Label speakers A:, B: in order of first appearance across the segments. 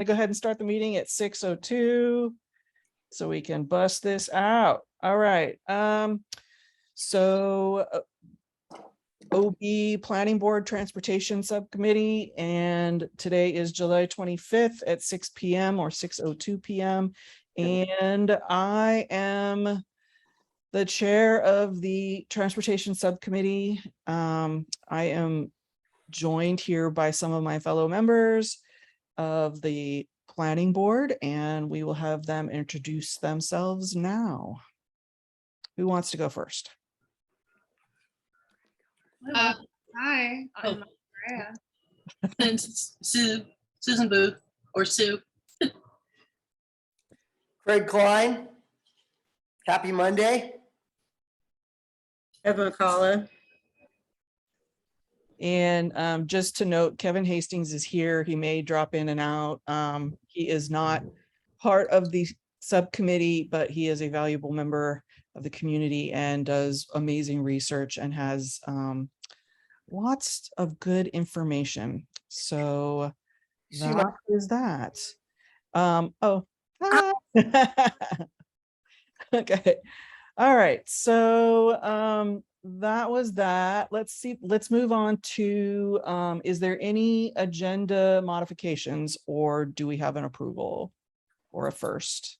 A: go ahead and start the meeting at 6:02 so we can bust this out. All right. So OB Planning Board Transportation Subcommittee, and today is July 25th at 6 p.m. or 6:02 p.m. And I am the chair of the Transportation Subcommittee. I am joined here by some of my fellow members of the Planning Board, and we will have them introduce themselves now. Who wants to go first?
B: Hi, I'm Maria. And Sue, Susan Booth, or Sue.
C: Craig Klein. Happy Monday.
D: Evan McCullough.
A: And just to note, Kevin Hastings is here. He may drop in and out. He is not part of the subcommittee, but he is a valuable member of the community and does amazing research and has lots of good information. So that is that. Oh, hi. Okay. All right. So that was that. Let's see. Let's move on to is there any agenda modifications, or do we have an approval or a first?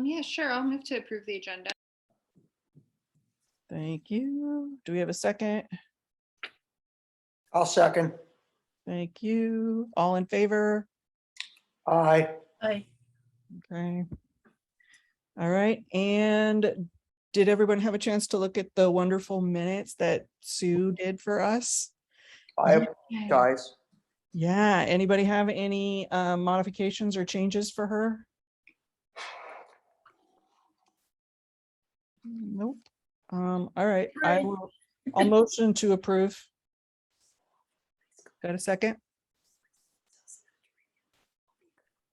B: Yeah, sure. I'll move to approve the agenda.
A: Thank you. Do we have a second?
C: I'll second.
A: Thank you. All in favor?
C: Aye.
D: Hi.
A: Okay. All right. And did everyone have a chance to look at the wonderful minutes that Sue did for us?
C: Aye, guys.
A: Yeah. Anybody have any modifications or changes for her? Nope. All right. I'll motion to approve. Got a second?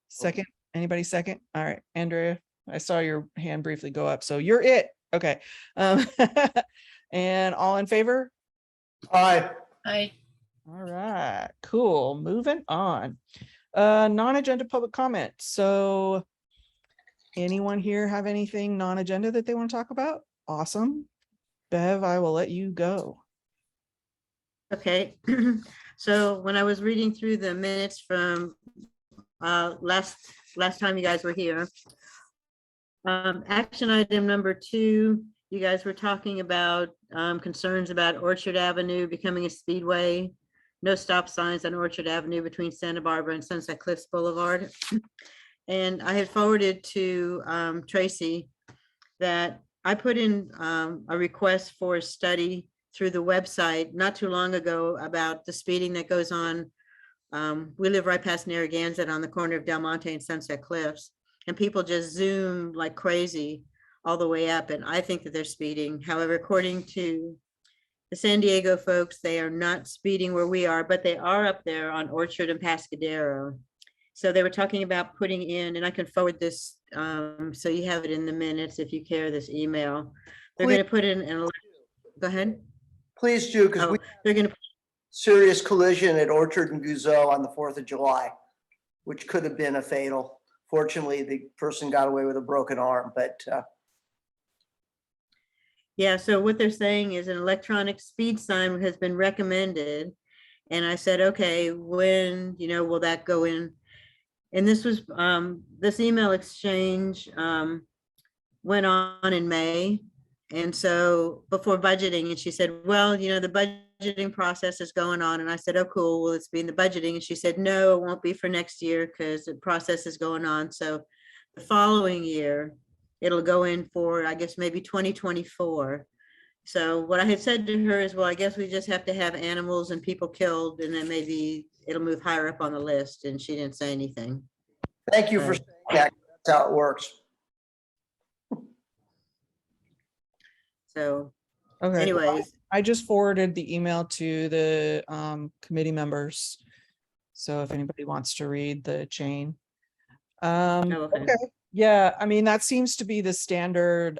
A: Second? Anybody second? All right, Andrea, I saw your hand briefly go up, so you're it. Okay. And all in favor?
C: Aye.
D: Hi.
A: All right, cool. Moving on. Non-agenda public comment. So anyone here have anything non-agenda that they want to talk about? Awesome. Bev, I will let you go.
D: Okay. So when I was reading through the minutes from last time you guys were here, action item number 2, you guys were talking about concerns about Orchard Avenue becoming a speedway, no stop signs on Orchard Avenue between Santa Barbara and Sunset Cliffs Boulevard. And I had forwarded to Tracy that I put in a request for a study through the website not too long ago about the speeding that goes on. We live right past Narragansett on the corner of Del Monte and Sunset Cliffs, and people just zoom like crazy all the way up. And I think that they're speeding. However, according to the San Diego folks, they are not speeding where we are, but they are up there on Orchard and Pascadero. So they were talking about putting in, and I can forward this so you have it in the minutes if you care, this email. They're going to put in an, go ahead.
C: Please do, because we
D: They're going to,
C: serious collision at Orchard and Guzzo on the 4th of July, which could have been a fatal. Fortunately, the person got away with a broken arm, but
D: yeah, so what they're saying is an electronic speed sign has been recommended. And I said, okay, when, will that go in? And this was, this email exchange went on in May. And so before budgeting, and she said, well, the budgeting process is going on. And I said, oh, cool. Will it's be in the budgeting? And she said, no, it won't be for next year because the process is going on. So the following year, it'll go in for, I guess, maybe 2024. So what I had said to her is, well, I guess we just have to have animals and people killed, and then maybe it'll move higher up on the list. And she didn't say anything.
C: thank you for saying that. That's how it works.
D: So
A: Okay.
D: anyways,
A: I just forwarded the email to the committee members. So if anybody wants to read the chain.
D: okay.
A: Okay. Yeah, I mean, that seems to be the standard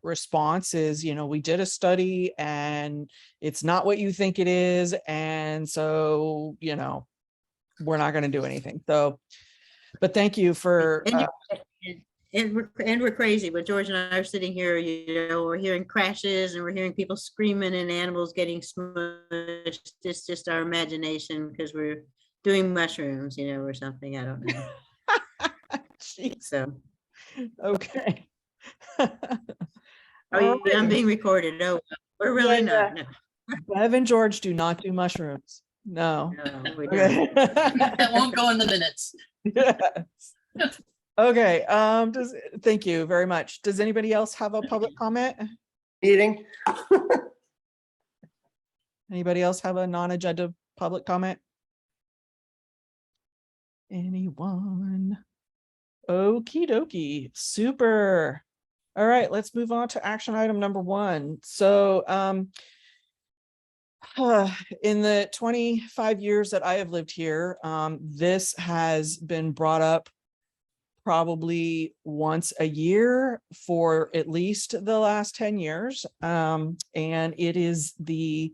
A: response is, we did a study and it's not what you think it is. And so, we're not going to do anything. So, but thank you for,
D: And we're crazy, but George and I are sitting here, you know, we're hearing crashes and we're hearing people screaming and animals getting smushed. It's just our imagination because we're doing mushrooms, you know, or something. I don't know.
A: Jeez,
D: So,
A: okay.
D: oh, yeah, I'm being recorded. Oh, we're really
A: Yeah,
D: not. No,
A: Bev and George do not do mushrooms. No.
D: no, we don't.
B: That won't go in the minutes.
A: Yes. Okay, thank you very much. Does anybody else have a public comment?
C: Meeting.
A: Anybody else have a non-agenda public comment? Anyone? Okie dokie, super. All right, let's move on to action item number 1. So, in the 25 years that I have lived here, this has been brought up probably once a year for at least the last 10 years. And it is the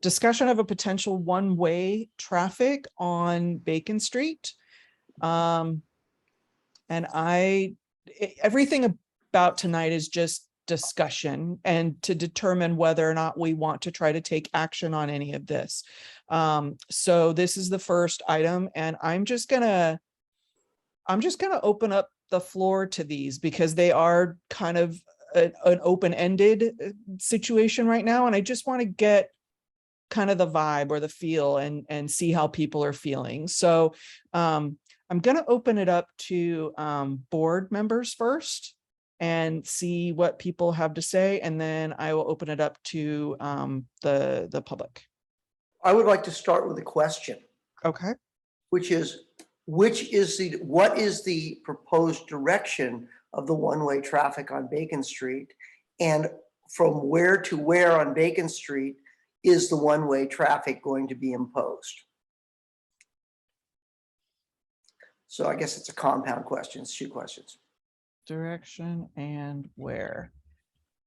A: discussion of a potential one-way traffic on Bacon Street. And everything about tonight is just discussion and to determine whether or not we want to try to take action on any of this. So this is the first item, and I'm just gonna open up the floor to these because they are kind of an open-ended situation right now. And I just want to get kind of the vibe or the feel and see how people are feeling. So I'm going to open it up to board members first and see what people have to say. And then I will open it up to the public.
C: I would like to start with a question,
A: Okay.
C: which is what is the proposed direction of the one-way traffic on Bacon Street? And from where to where on Bacon Street is the one-way traffic going to be imposed? So I guess it's a compound question. It's 2 questions.
A: Direction and where.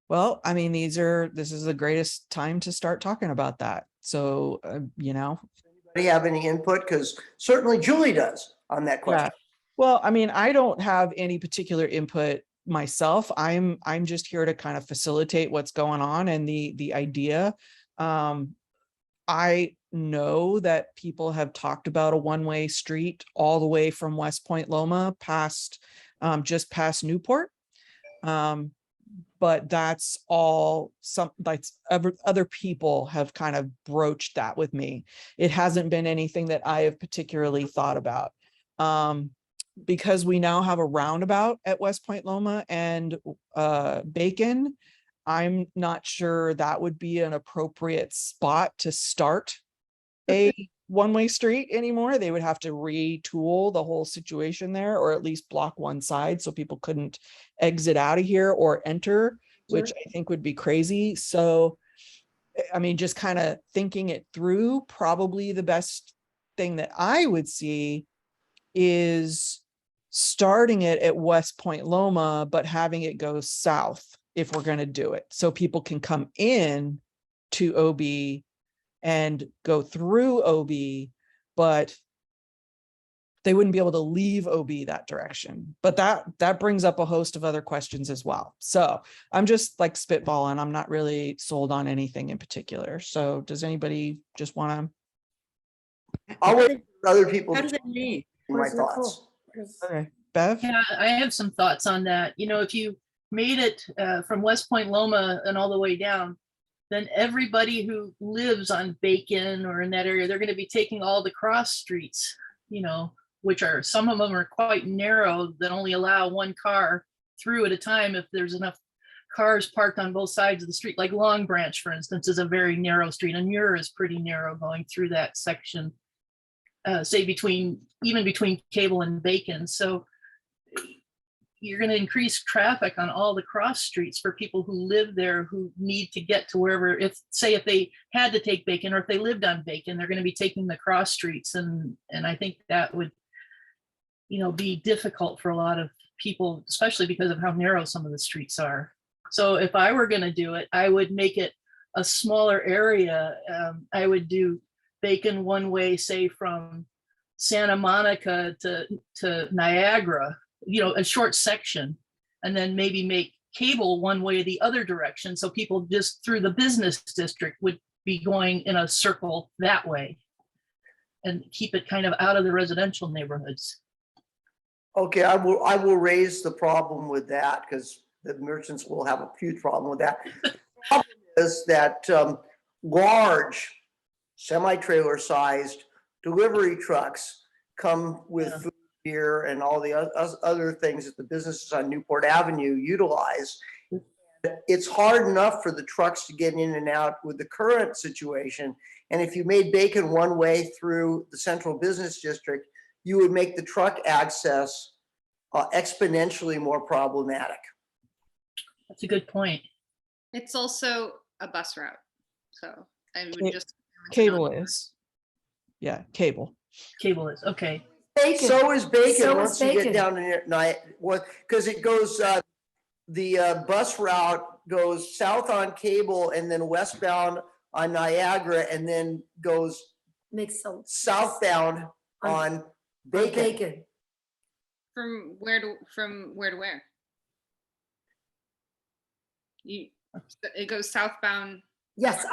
A: Well, I mean, this is the greatest time to start talking about that. So, you know.
C: Do you have any input? Because certainly Julie does on that question.
A: Yeah. Well, I mean, I don't have any particular input myself. I'm just here to kind of facilitate what's going on and the idea. I know that people have talked about a one-way street all the way from West Point Loma past just past Newport. But that's all other people have kind of broached that with me. It hasn't been anything that I have particularly thought about. Because we now have a roundabout at West Point Loma and Bacon, I'm not sure that would be an appropriate spot to start a one-way street anymore. They would have to retool the whole situation there, or at least block one side so people couldn't exit out of here or enter, which I think would be crazy. So, I mean, just kind of thinking it through, probably the best thing that I would see is starting it at West Point Loma, but having it go south if we're going to do it. So people can come in to OB and go through OB, but they wouldn't be able to leave OB that direction. But that brings up a host of other questions as well. So I'm just like spitballing. I'm not really sold on anything in particular. So does anybody just want to?
C: I'll wait for other people
D: How
C: to
D: does that mean?
C: my thoughts.
A: Okay, Bev?
B: Yeah, I have some thoughts on that. You know, if you made it from West Point Loma and all the way down, then everybody who lives on Bacon or in that area, they're going to be taking all the cross streets, you know, which are, some of them are quite narrow that only allow one car through at a time if there's enough cars parked on both sides of the street. Like Long Branch, for instance, is a very narrow street, and Muir is pretty narrow going through that section, say even between Cable and Bacon. So you're going to increase traffic on all the cross streets for people who live there, who need to get to wherever, if they had to take Bacon, or if they lived on Bacon, they're going to be taking the cross streets. And I think that would, you know, be difficult for a lot of people, especially because of how narrow some of the streets are. So if I were going to do it, I would make it a smaller area. I would do Bacon one way, say from Santa Monica to Niagara, you know, a short section, and then maybe make cable one way or the other direction. So people just through the business district would be going in a circle that way and keep it kind of out of the residential neighborhoods.
C: Okay, I will raise the problem with that because the merchants will have a huge problem with that. The problem is that large semi-trailer sized delivery trucks come with
B: Yeah.
C: food, beer, and all the other things that the businesses on Newport Avenue utilize. It's hard enough for the trucks to get in and out with the current situation. And if you made Bacon one way through the central business district, you would make the truck access exponentially more problematic.
B: That's a good point.
E: It's also a bus route, so I would
A: Ca-
E: just.
A: Cable is. Yeah, cable.
B: Cable is, okay.
F: Bacon.
C: So is Bacon
F: So is
C: once you get
F: Bacon.
C: down to night, because it goes, the bus route goes south on Cable and then westbound on Niagara and then goes
F: Makes some
C: southbound on Bacon.
F: bacon.
E: From where to where? It goes southbound.
F: Yes,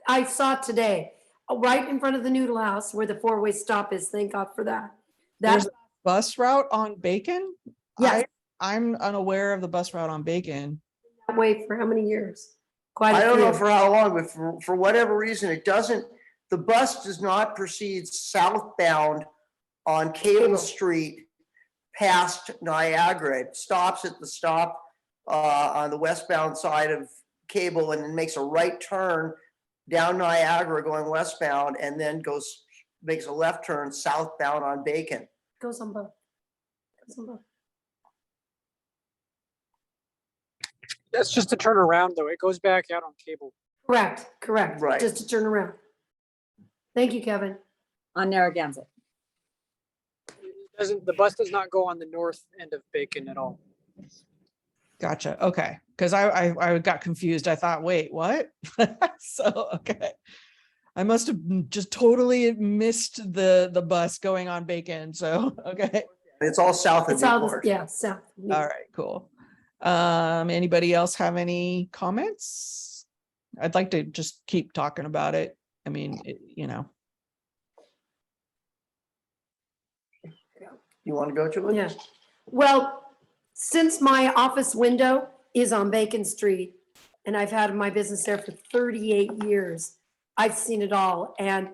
F: I saw it today, right in front of the Noodle House where the four-way stop is. Thank God for that.
A: There's
F: That's,
A: a bus route on Bacon?
F: yes,
A: I'm unaware of the bus route on Bacon.
F: that way for how many years? Quite
C: I
F: a
C: don't know
F: few.
C: for how long, but for whatever reason, it doesn't, the bus does not proceed southbound on Cable
F: Cable.
C: Street past Niagara. It stops at the stop on the westbound side of Cable and then makes a right turn down Niagara going westbound and then makes a left turn southbound on Bacon.
F: Goes on both. Goes on both.
G: That's just to turn around though. It goes back out on Cable.
F: Correct, correct.
C: Right.
F: Just to turn around. Thank you, Kevin.
H: On Narragansett.
G: The bus does not go on the north end of Bacon at all.
A: Gotcha. Okay. Because I got confused. I thought, wait, what? So, okay. I must have just totally missed the bus going on Bacon. So, okay.
C: It's all south of
F: It's all,
C: Newport.
F: yeah, south.
A: All right, cool. Anybody else have any comments? I'd like to just keep talking about it. I mean, you know.
C: You want to go, Julie?
F: Yeah. Well, since my office window is on Bacon Street and I've had my business there for 38 years, I've seen it all. And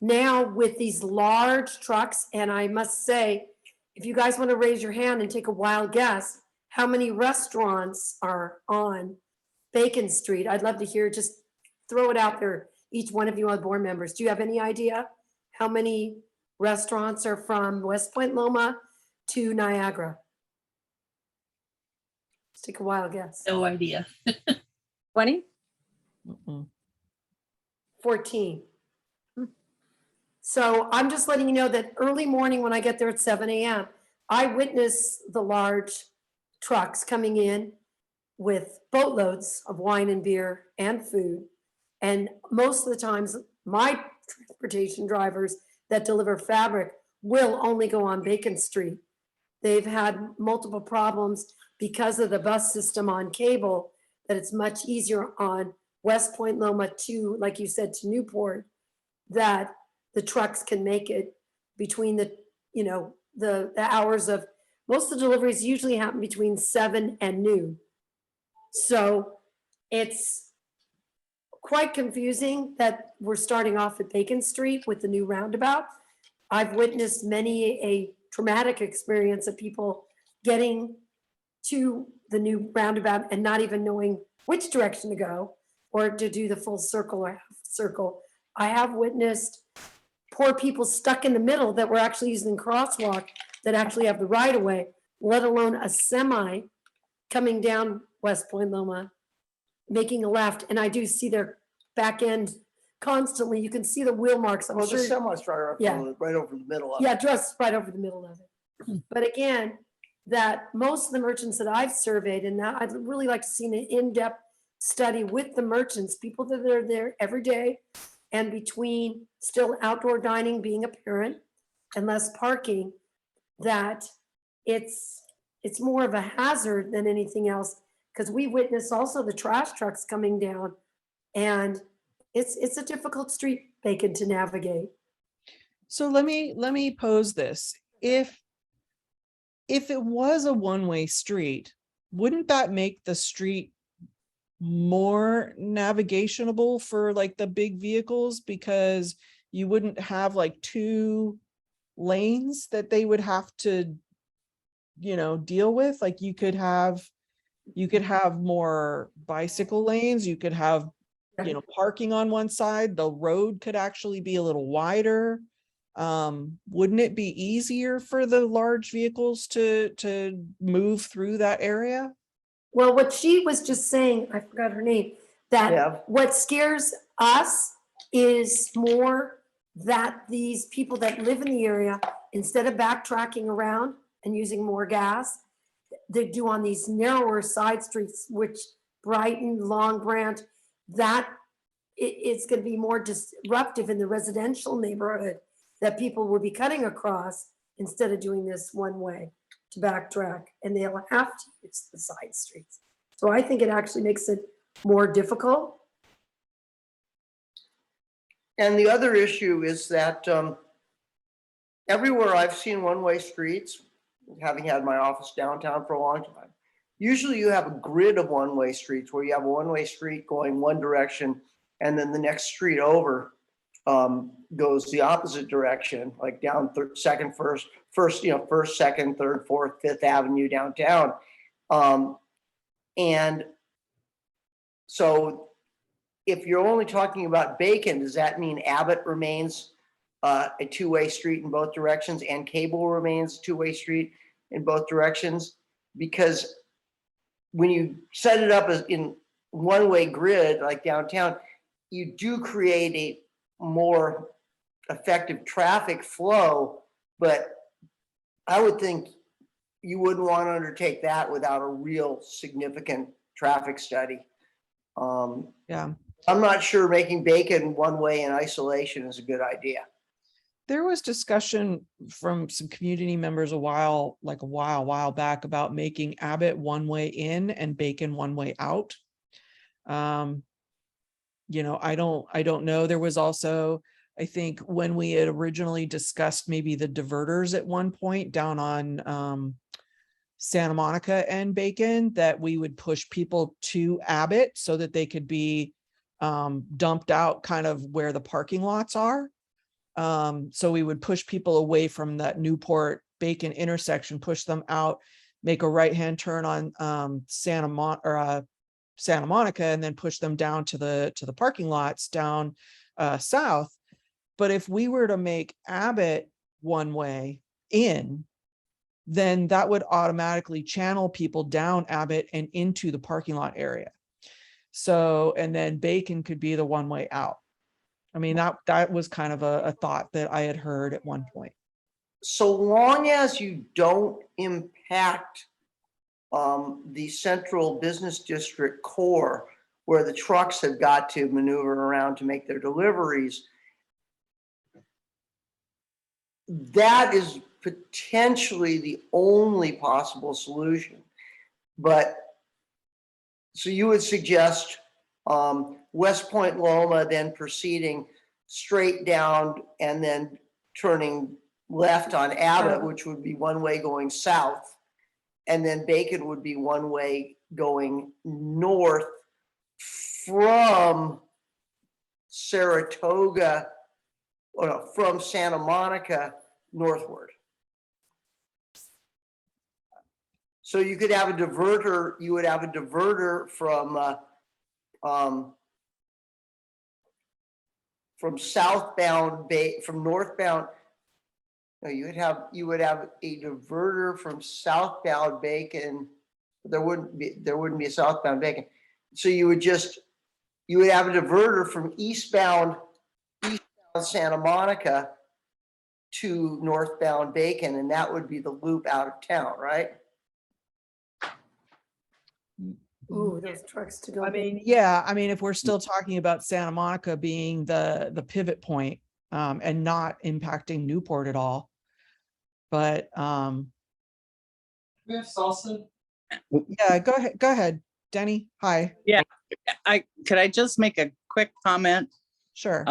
F: now with these large trucks, and I must say, if you guys want to raise your hand and take a wild guess, how many restaurants are on Bacon Street? I'd love to hear, just throw it out there. Each one of you are board members. Do you have any idea how many restaurants are from West Point Loma to Niagara? Let's take a wild guess.
B: No idea.
H: 20?
A: Mm-mm.
F: 14. So I'm just letting you know that early morning when I get there at 7 a.m., I witness the large trucks coming in with boatloads of wine and beer and food. And most of the times, my transportation drivers that deliver fabric will only go on Bacon Street. They've had multiple problems because of the bus system on Cable, that it's much easier on West Point Loma to, like you said, to Newport, that the trucks can make it between the, you know, the hours of, most of the deliveries usually happen between 7 and noon. So it's quite confusing that we're starting off at Bacon Street with the new roundabout. I've witnessed many a traumatic experience of people getting to the new roundabout and not even knowing which direction to go or to do the full circle or half circle. I have witnessed poor people stuck in the middle that were actually using crosswalk that actually have the right of way, let alone a semi coming down West Point Loma, making a left. And I do see their back end constantly. You can see the wheel marks. I'm
C: Well, the
F: sure.
C: semi's right over the middle of it.
F: Yeah, just right over the middle of it. But again, that most of the merchants that I've surveyed, and that I'd really like to see an in-depth study with the merchants, people that are there every day and between still outdoor dining, being a parent, and less parking, that it's more of a hazard than anything else. Because we witness also the trash trucks coming down, and it's a difficult street, Bacon, to navigate.
A: So let me pose this. If it was a one-way street, wouldn't that make the street more navigationable for like the big vehicles? Because you wouldn't have like two lanes that they would have to, deal with. Like you could have more bicycle lanes, you could have, parking on one side, the road could actually be a little wider. Wouldn't it be easier for the large vehicles to move through that area?
F: Well, what she was just saying, I forgot her name,
C: Yeah.
F: that what scares us is more that these people that live in the area, instead of backtracking around and using more gas, they do on these narrower side streets, which Brighton, Long Branch, that it's going to be more disruptive in the residential neighborhood, that people will be cutting across instead of doing this one way to backtrack, and they'll have to use the side streets. So I think it actually makes it more difficult.
C: And the other issue is that everywhere I've seen one-way streets, having had my office downtown for a long time, usually you have a grid of one-way streets where you have a one-way street going one direction, and then the next street over goes the opposite direction, like down second, first, second, third, fourth, Fifth Avenue downtown. And so if you're only talking about Bacon, does that mean Abbott remains a two-way street in both directions and Cable remains a two-way street in both directions? Because when you set it up as in one-way grid like downtown, you do create a more effective traffic flow, but I would think you wouldn't want to undertake that without a real significant traffic study.
A: Yeah.
C: I'm not sure making Bacon one way in isolation is a good idea.
A: There was discussion from some community members a while back about making Abbott one way in and Bacon one way out. I don't know. There was also, I think when we had originally discussed maybe the diverters at one point down on Santa Monica and Bacon, that we would push people to Abbott so that they could be dumped out kind of where the parking lots are. So we would push people away from that Newport Bacon intersection, push them out, make a right-hand turn on Santa Monica, and then push them down to the parking lots down south. But if we were to make Abbott one way in, then that would automatically channel people down Abbott and into the parking lot area. So, and then Bacon could be the one way out. I mean, that was kind of a thought that I had heard at one point.
C: So long as you don't impact the central business district core where the trucks have got to maneuver around to make their deliveries, that is potentially the only possible solution. But so you would suggest West Point Loma, then proceeding straight down and then turning left on Abbott, which would be one way going south. And then Bacon would be one way going north from Saratoga, or no, from Santa Monica northward. So you could have a diverter, you would have a diverter from southbound, from northbound. No, you would have a diverter from southbound Bacon. There wouldn't be a southbound Bacon. So you would have a diverter from eastbound Santa Monica to northbound Bacon, and that would be the loop out of town, right?
F: Ooh, those trucks to go.
A: I mean, yeah, I mean, if we're still talking about Santa Monica being the pivot point and not impacting Newport at all, But
I: We have salsa.
A: yeah, go ahead, Denny. Hi.
I: Yeah, could I just make a quick comment?
A: Sure.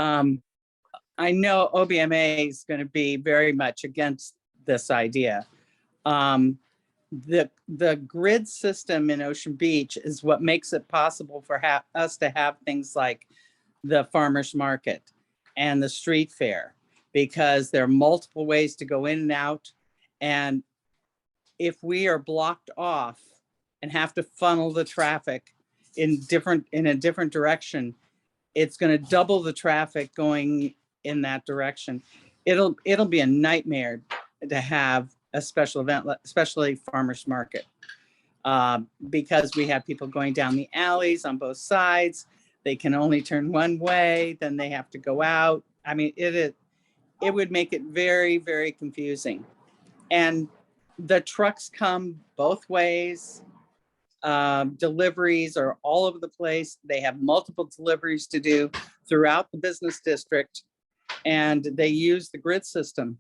I: I know OBMA is going to be very much against this idea. The grid system in Ocean Beach is what makes it possible for us to have things like the farmers market and the street fair, because there are multiple ways to go in and out. And if we are blocked off and have to funnel the traffic in a different direction, it's going to double the traffic going in that direction. It'll be a nightmare to have a special event, especially farmers market, because we have people going down the alleys on both sides. They can only turn one way, then they have to go out. I mean, it would make it very, very confusing. And the trucks come both ways. Deliveries are all over the place. They have multiple deliveries to do throughout the business district, and they use the grid system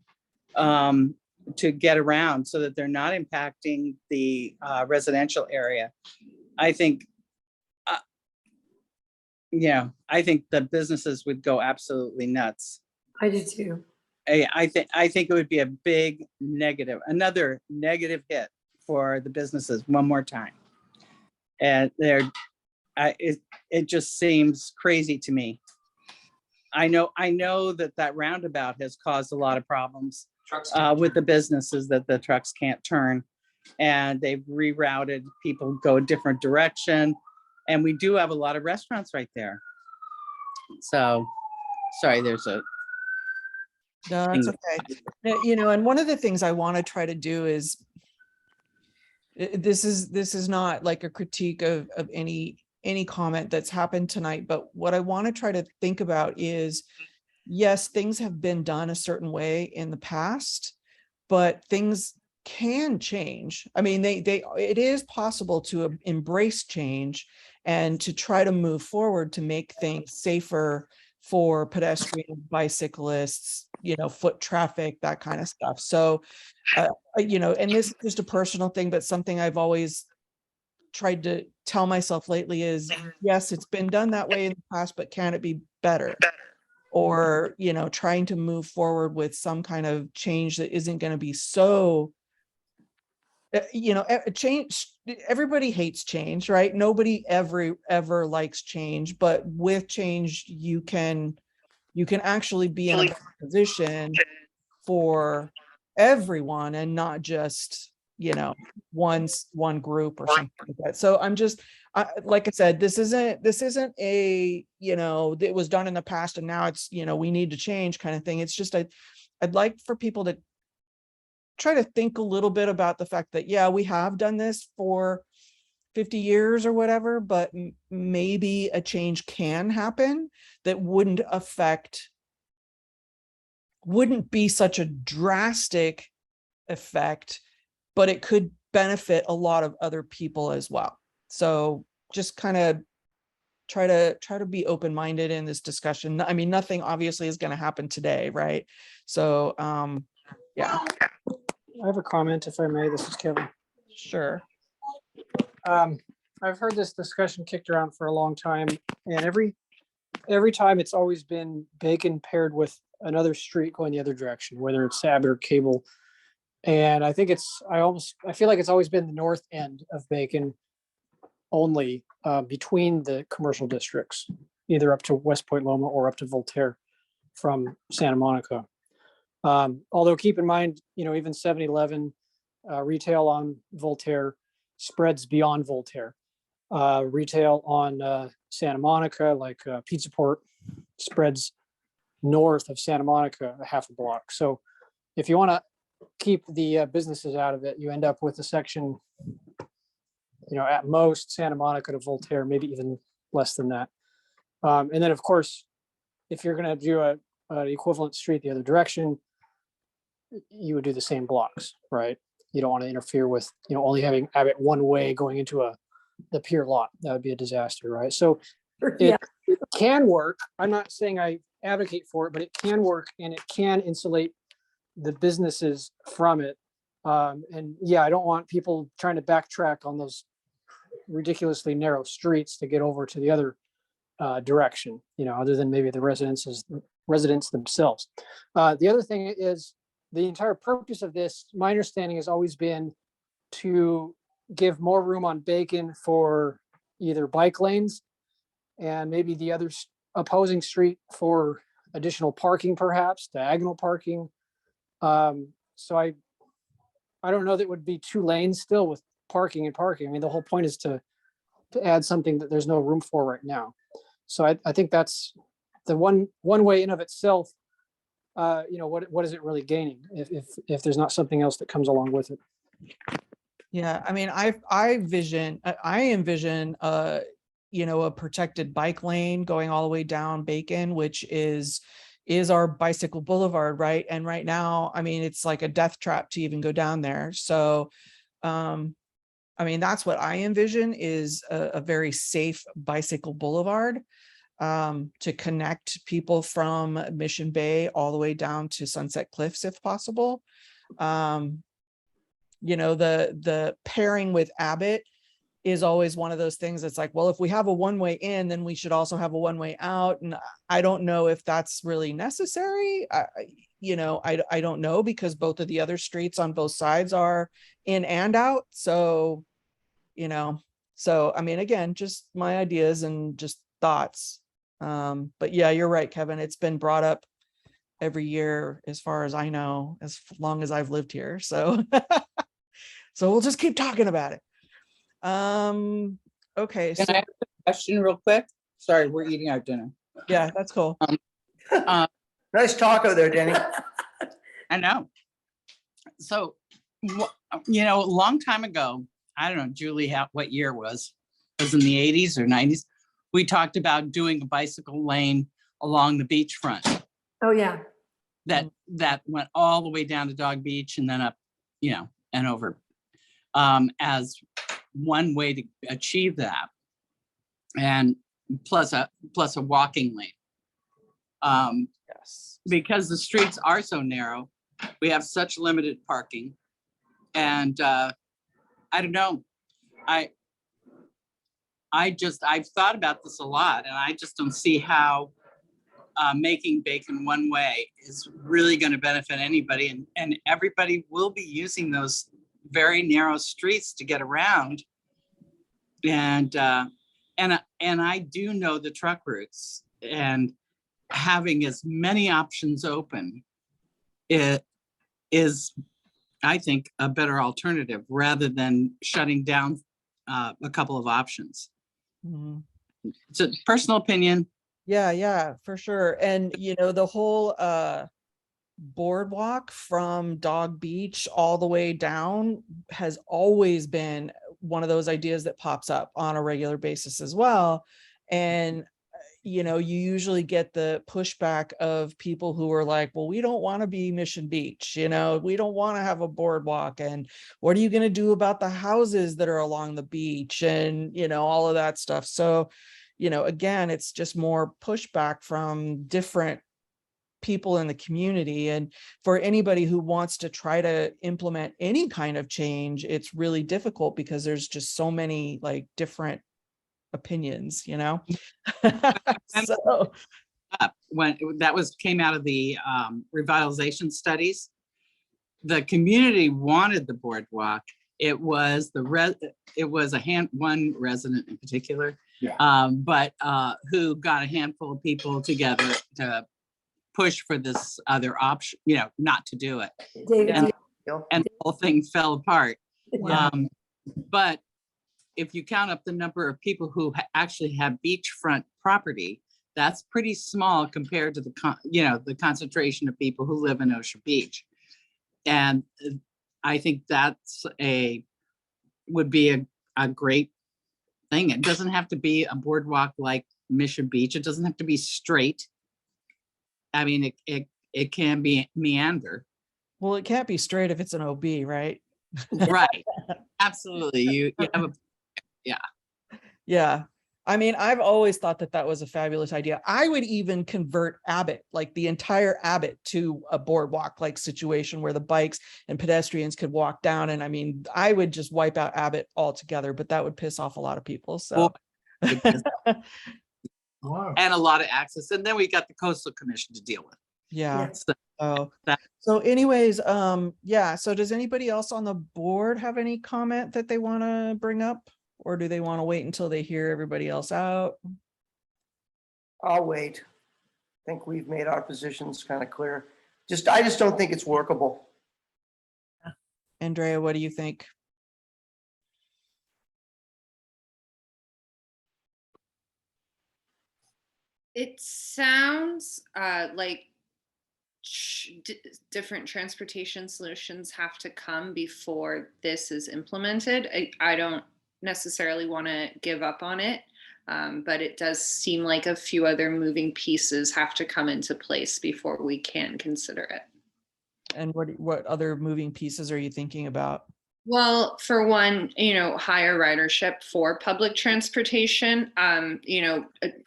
I: to get around so that they're not impacting the residential area. I think, I think the businesses would go absolutely nuts.
F: I do too.
I: I think it would be a big negative, another negative hit for the businesses one more time. And it just seems crazy to me. I know that roundabout has caused a lot of problems with the businesses, that the trucks can't turn, and they've rerouted, people go a different direction. And we do have a lot of restaurants right there. So, sorry, there's a.
A: No, that's okay. And one of the things I want to try to do is, this is not like a critique of any comment that's happened tonight, but what I want to try to think about is, yes, things have been done a certain way in the past, but things can change. I mean, it is possible to embrace change and to try to move forward to make things safer for pedestrians, bicyclists, foot traffic, that kind of stuff. So, and this is just a personal thing, but something I've always tried to tell myself lately is, yes, it's been done that way in the past, but can it be better? Or, trying to move forward with some kind of change that isn't going to be so, change. Everybody hates change, right? Nobody ever likes change, but with change, you can actually be in a better position for everyone and not just, one group or something like that. So I'm just, like I said, this isn't a, it was done in the past and now it's, we need to change kind of thing. It's just, I'd like for people to try to think a little bit about the fact that, yeah, we have done this for 50 years or whatever, but maybe a change can happen that wouldn't be such a drastic effect, but it could benefit a lot of other people as well. So just kind of try to be open-minded in this discussion. I mean, nothing obviously is going to happen today, right? So yeah.
G: I have a comment, if I may. This is Kevin.
A: Sure.
G: I've heard this discussion kicked around for a long time, and every time it's always been Bacon paired with another street going the other direction, whether it's Abbott or Cable. And I think I feel like it's always been the north end of Bacon only, between the commercial districts, either up to West Point Loma or up to Voltaire from Santa Monica. Although keep in mind, even 7-Eleven retail on Voltaire spreads beyond Voltaire. Retail on Santa Monica, like Pizza Port, spreads north of Santa Monica a half a block. So if you want to keep the businesses out of it, you end up with a section, at most Santa Monica to Voltaire, maybe even less than that. And then, of course, if you're going to do an equivalent street the other direction, you would do the same blocks, right? You don't want to interfere with, only having Abbott one way going into the pier lot. That would be a disaster, right? So it can work. I'm not saying I advocate for it, but it can work, and it can insulate the businesses from it. And yeah, I don't want people trying to backtrack on those ridiculously narrow streets to get over to the other direction, other than maybe the residents themselves. The other thing is the entire purpose of this, my understanding has always been to give more room on Bacon for either bike lanes and maybe the other opposing street for additional parking, perhaps diagonal parking. So I don't know that it would be 2 lanes still with parking and parking. I mean, the whole point is to add something that there's no room for right now. So I think that's the one way in of itself. What is it really gaining if there's not something else that comes along with it?
A: Yeah, I mean, I envision a protected bike lane going all the way down Bacon, which is our bicycle boulevard, right? And right now, I mean, it's like a death trap to even go down there. So, I mean, that's what I envision is a very safe bicycle boulevard to connect people from Mission Bay all the way down to Sunset Cliffs, if possible. The pairing with Abbott is always one of those things that's like, well, if we have a one-way in, then we should also have a one-way out. And I don't know if that's really necessary. I don't know, because both of the other streets on both sides are in and out. So, I mean, again, just my ideas and just thoughts. But yeah, you're right, Kevin. It's been brought up every year, as far as I know, as long as I've lived here. So, so we'll just keep talking about it. Okay.
I: Can
A: So
I: I ask a question real quick? Sorry, we're eating our dinner.
A: yeah, that's cool.
C: Nice taco there, Denny.
I: I know. So, a long time ago, I don't know, Julie, what year it was in the 80s or 90s. We talked about doing a bicycle lane along the beachfront
F: Oh, yeah.
I: that went all the way down to Dog Beach and then up, and over, as one way to achieve that. And plus a walking lane.
A: Yes.
I: Because the streets are so narrow, we have such limited parking. And I don't know, I've thought about this a lot, and I just don't see how making Bacon one way is really going to benefit anybody, and everybody will be using those very narrow streets to get around. And I do know the truck routes, and having as many options open is, I think, a better alternative rather than shutting down a couple of options.
A: Mhm.
I: It's a personal opinion.
A: Yeah, for sure. And the whole boardwalk from Dog Beach all the way down has always been one of those ideas that pops up on a regular basis as well. And you usually get the pushback of people who are like, well, we don't want to be Mission Beach, we don't want to have a boardwalk, and what are you going to do about the houses that are along the beach, and all of that stuff. So again, it's just more pushback from different people in the community. And for anybody who wants to try to implement any kind of change, it's really difficult because there's just so many like different opinions, So
I: When that came out of the revitalization studies, the community wanted the boardwalk. It was one resident in particular, but who got a handful of people together to push for this other option, not to do it.
F: David,
I: And the whole thing fell apart.
A: Yeah.
I: But if you count up the number of people who actually have beachfront property, that's pretty small compared to the concentration of people who live in Ocean Beach. And I think would be a great thing. It doesn't have to be a boardwalk like Mission Beach. It doesn't have to be straight. I mean, it can be meander.
A: well, it can't be straight if it's an OB, right?
I: Right. Absolutely. You have
A: Yeah. I mean, I've always thought that that was a fabulous idea. I would even convert Abbott, like the entire Abbott, to a boardwalk like situation where the bikes and pedestrians could walk down. And I mean, I would just wipe out Abbott altogether, but that would piss off a lot of people. So.
J: And a lot of access. And then we got the coastal commission to deal with.
A: Yeah.
J: So
A: Oh,
J: that-
A: so anyways, yeah. So does anybody else on the board have any comment that they want to bring up? Or do they want to wait until they hear everybody else out?
C: I'll wait. I think we've made our positions kind of clear. I just don't think it's workable.
A: Andrea, what do you think?
E: It sounds like different transportation solutions have to come before this is implemented. I don't necessarily want to give up on it, but it does seem like a few other moving pieces have to come into place before we can consider it.
A: And what other moving pieces are you thinking about?
E: Well, for one, higher ridership for public transportation, a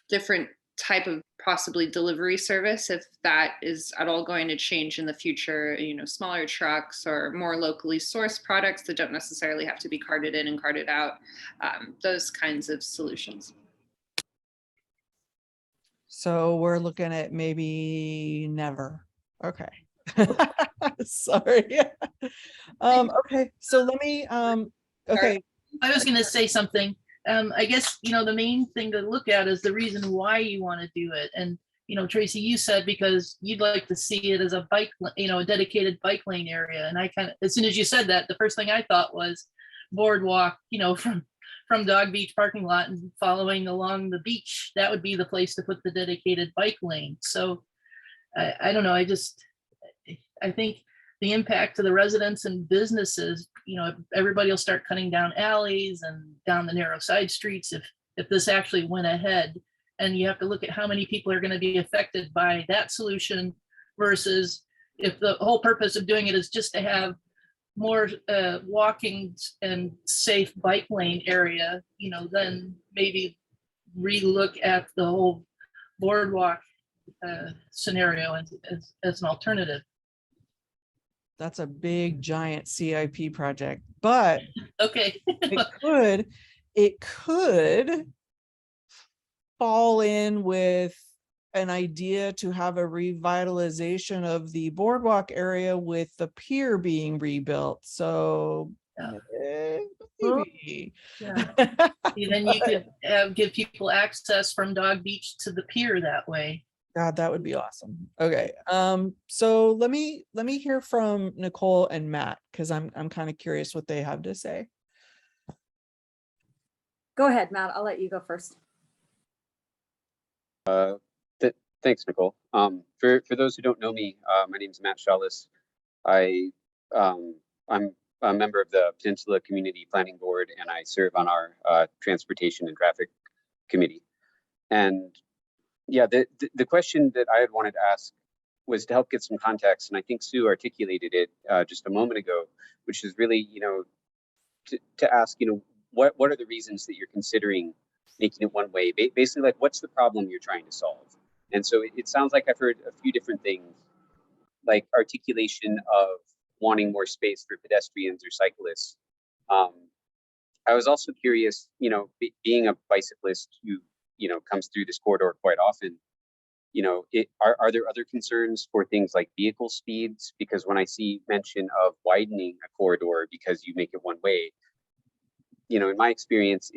E: different type of possibly delivery service, if that is at all going to change in the future, smaller trucks or more locally sourced products that don't necessarily have to be carted in and carted out, those kinds of solutions.
A: So we're looking at maybe never. Okay. Sorry. Okay. So let me, okay.
B: I was going to say something. I guess, the main thing to look at is the reason why you want to do it. And, Tracy, you said because you'd like to see it as a bike, a dedicated bike lane area. And I as soon as you said that, the first thing I thought was boardwalk, from Dog Beach parking lot and following along the beach. That would be the place to put the dedicated bike lane. So I don't know. I think the impact to the residents and businesses, everybody will start cutting down alleys and down the narrow side streets if this actually went ahead. And you have to look at how many people are going to be affected by that solution versus if the whole purpose of doing it is just to have more walking and safe bike lane area, then maybe relook at the whole boardwalk scenario as an alternative.
A: That's a big giant CIP project, but
B: Okay.
A: it could fall in with an idea to have a revitalization of the boardwalk area with the pier being rebuilt. So maybe.
B: Yeah. Then you could give people access from Dog Beach to the pier that way.
A: God, that would be awesome. Okay. So let me hear from Nicole and Matt, because I'm kind of curious what they have to say.
H: Go ahead, Matt. I'll let you go first.
K: Thanks, Nicole. For those who don't know me, my name is Matt Shawless. I'm a member of the Peninsula Community Planning Board, and I serve on our Transportation and Traffic Committee. And yeah, the question that I had wanted to ask was to help get some context, and I think Sue articulated it just a moment ago, which is really, to ask, what are the reasons that you're considering making it one way? Basically, like, what's the problem you're trying to solve? And so it sounds like I've heard a few different things, like articulation of wanting more space for pedestrians or cyclists. I was also curious, being a bicyclist who, comes through this corridor quite often, are there other concerns for things like vehicle speeds? Because when I see mention of widening a corridor because you make it one way, in my experience,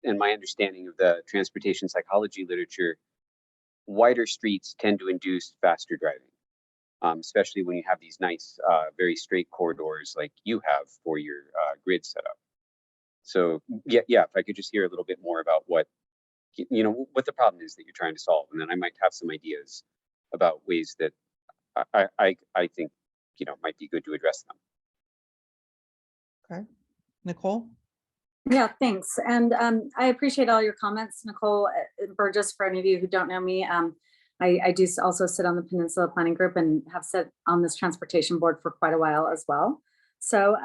K: and my understanding of the transportation psychology literature, wider streets tend to induce faster driving, especially when you have these nice, very straight corridors like you have for your grid setup. So yeah, if I could just hear a little bit more about what the problem is that you're trying to solve, and then I might have some ideas about ways that I think might be good to address them.
A: Okay, Nicole.
H: Yeah, thanks. And I appreciate all your comments, Nicole. Burgess, for any of you who don't know me, I do also sit on the Peninsula Planning Group and have sat on this transportation board for quite a while as well. So,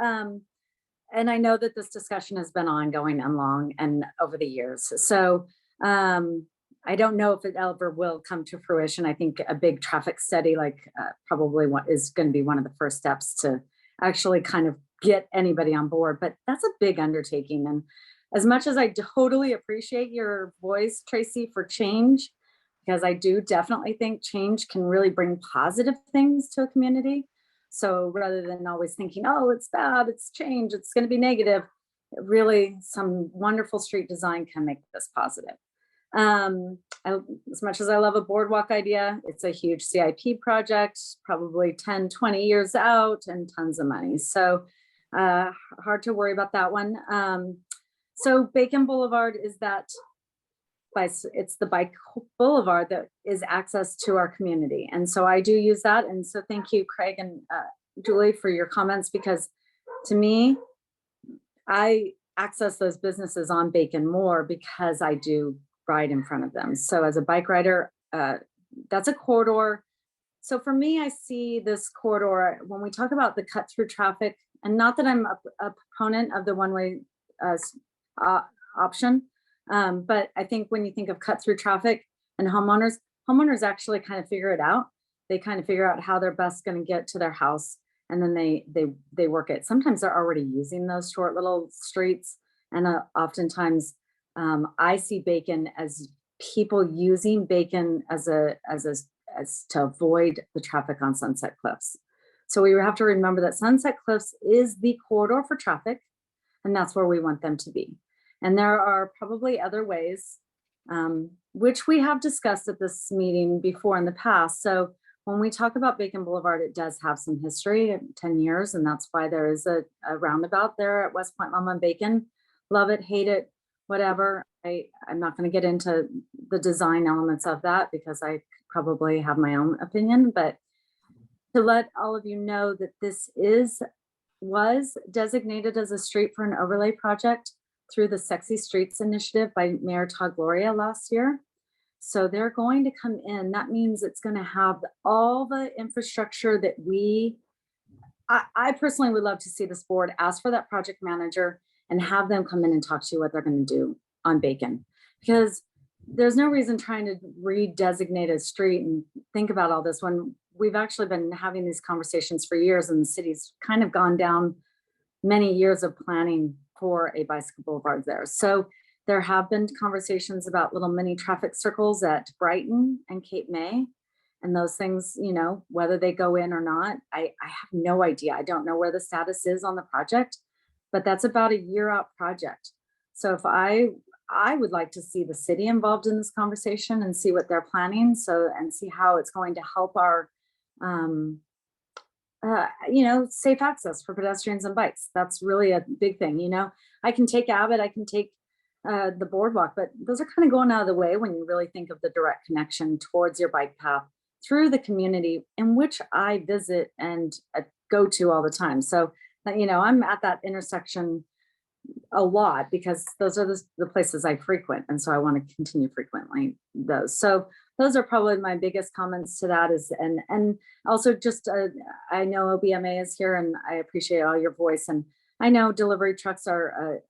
H: and I know that this discussion has been ongoing and long and over the years. So I don't know if it ever will come to fruition. I think a big traffic study like probably what is going to be one of the first steps to actually kind of get anybody on board, but that's a big undertaking. And as much as I totally appreciate your voice, Tracy, for change, because I do definitely think change can really bring positive things to a community. So rather than always thinking, oh, it's bad, it's change, it's going to be negative, really some wonderful street design can make this positive. As much as I love a boardwalk idea, it's a huge CIP project, probably 10, 20 years out and tons of money. So hard to worry about that one. So Bacon Boulevard is that, it's the bike boulevard that is access to our community. And so I do use that. And so thank you, Craig and Julie, for your comments, because to me, I access those businesses on Bacon more because I do ride in front of them. So as a bike rider, that's a corridor. So for me, I see this corridor when we talk about the cut through traffic, and not that I'm a proponent of the one-way option, but I think when you think of cut through traffic and homeowners actually kind of figure it out. They kind of figure out how they're best going to get to their house, and then they work it. Sometimes they're already using those short little streets, and oftentimes I see Bacon as people using Bacon as to avoid the traffic on Sunset Cliffs. So we have to remember that Sunset Cliffs is the corridor for traffic, and that's where we want them to be. And there are probably other ways, which we have discussed at this meeting before in the past. So when we talk about Bacon Boulevard, it does have some history, 10 years, and that's why there is a roundabout there at West Point Loma and Bacon. Love it, hate it, whatever. I'm not going to get into the design elements of that because I probably have my own opinion, but to let all of you know that this was designated as a street for an overlay project through the Sexy Streets initiative by Mayor Todd Gloria last year. So they're going to come in. That means it's going to have all the infrastructure that I personally would love to see this board ask for that project manager and have them come in and talk to you what they're going to do on Bacon, because there's no reason trying to redesignate a street and think about all this when we've actually been having these conversations for years, and the city's kind of gone down many years of planning for a bicycle boulevard there. So there have been conversations about little mini traffic circles at Brighton and Cape May, and those things, you know, whether they go in or not, I have no idea. I don't know where the status is on the project, but that's about a year out project. So if I would like to see the city involved in this conversation and see what they're planning, and see how it's going to help our safe access for pedestrians and bikes. That's really a big thing. You know, I can take Abbott, I can take the boardwalk, but those are kind of going out of the way when you really think of the direct connection towards your bike path through the community in which I visit and go to all the time. So, you know, I'm at that intersection a lot because those are the places I frequent. And so I want to continue frequently those. So those are probably my biggest comments to that and also just, I know OBMA is here and I appreciate all your voice. And I know delivery trucks are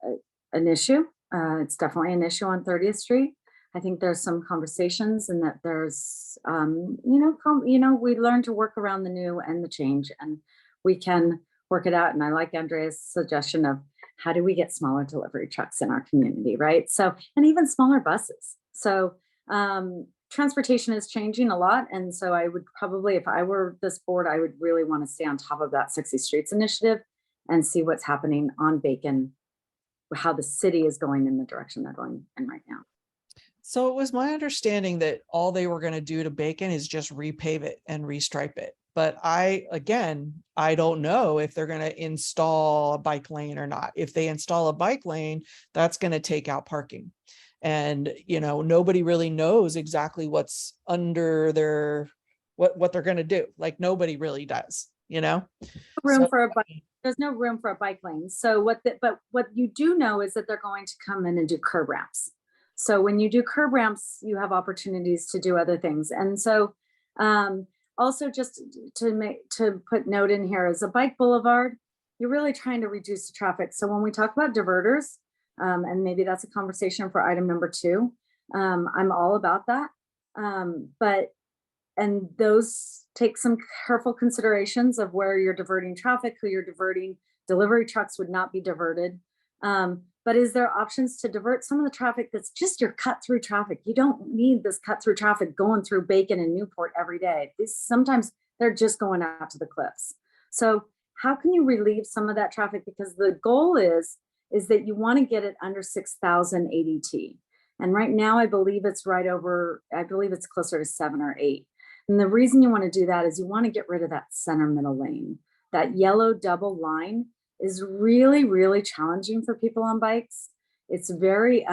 H: an issue. It's definitely an issue on 30th Street. I think there's some conversations and that there's, we learn to work around the new and the change, and we can work it out. And I like Andrea's suggestion of how do we get smaller delivery trucks in our community, right? So, and even smaller buses. So transportation is changing a lot. And so I would probably, if I were this board, I would really want to stay on top of that 60 Streets initiative and see what's happening on Bacon, how the city is going in the direction they're going in right now.
A: So it was my understanding that all they were going to do to Bacon is just repave it and restripe it. But I don't know if they're going to install a bike lane or not. If they install a bike lane, that's going to take out parking. And, you know, nobody really knows exactly what's under their, what they're going to do. Like nobody really does, you know?
H: There's no room for a bike lane. So but what you do know is that they're going to come in and do curb ramps. So when you do curb ramps, you have opportunities to do other things. And so also just to put note in here, as a bike boulevard, you're really trying to reduce the traffic. So when we talk about diverters, and maybe that's a conversation for item number 2, I'm all about that. And those take some careful considerations of where you're diverting traffic, who you're diverting. Delivery trucks would not be diverted. But is there options to divert some of the traffic that's just your cut through traffic? You don't need this cut through traffic going through Bacon and Newport every day. Sometimes they're just going out to the cliffs. So how can you relieve some of that traffic? Because the goal is that you want to get it under 6,000 ADT. And right now, I believe it's closer to 7 or 8. And the reason you want to do that is you want to get rid of that center middle lane. That yellow double line is really, really challenging for people on bikes. It's very,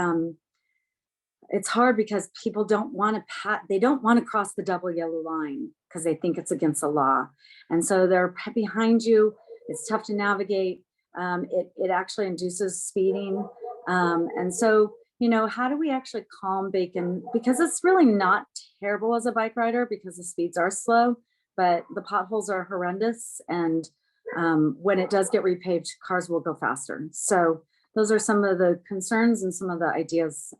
H: it's hard because people don't want to cross the double yellow line because they think it's against the law. And so they're behind you. It's tough to navigate. It actually induces speeding. And so, how do we actually calm Bacon? Because it's really not terrible as a bike rider because the speeds are slow, but the potholes are horrendous. And when it does get repaved, cars will go faster. So those are some of the concerns and some of the ideas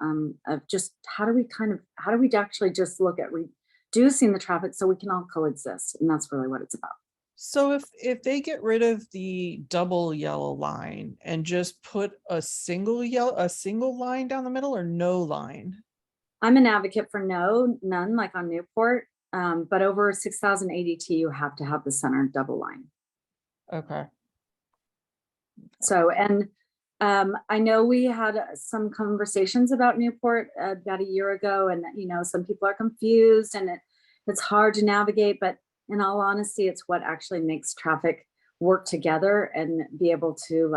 H: of just how do we actually just look at reducing the traffic so we can all coexist. And that's really what it's about.
A: So if they get rid of the double yellow line and just put a single line down the middle or no line?
H: I'm an advocate for none like on Newport, but over 6,000 ADT, you have to have the center double line.
A: Okay.
H: So, and I know we had some conversations about Newport about a year ago, and some people are confused and it's hard to navigate, but in all honesty, it's what actually makes traffic work together and be able to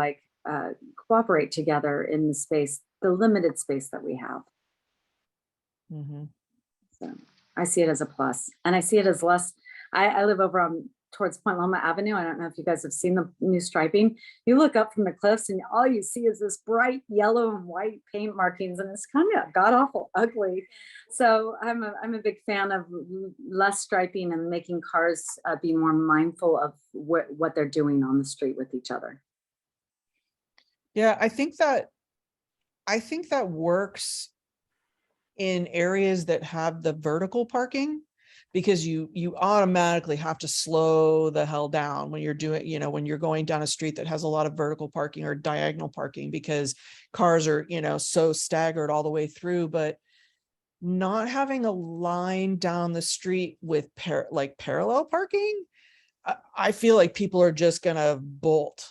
H: cooperate together in the limited space that we have.
A: Mm-hmm.
H: So I see it as a plus, and I see it as less. I live over towards Point Loma Avenue. I don't know if you guys have seen the new striping. You look up from the cliffs and all you see is this bright yellow and white paint markings, and it's kind of god awful ugly. So I'm a big fan of less striping and making cars be more mindful of what they're doing on the street with each other.
A: Yeah, I think that works in areas that have the vertical parking, because you automatically have to slow the hell down when you're doing, when you're going down a street that has a lot of vertical parking or diagonal parking, because cars are, so staggered all the way through. But not having a line down the street with parallel parking, I feel like people are just gonna bolt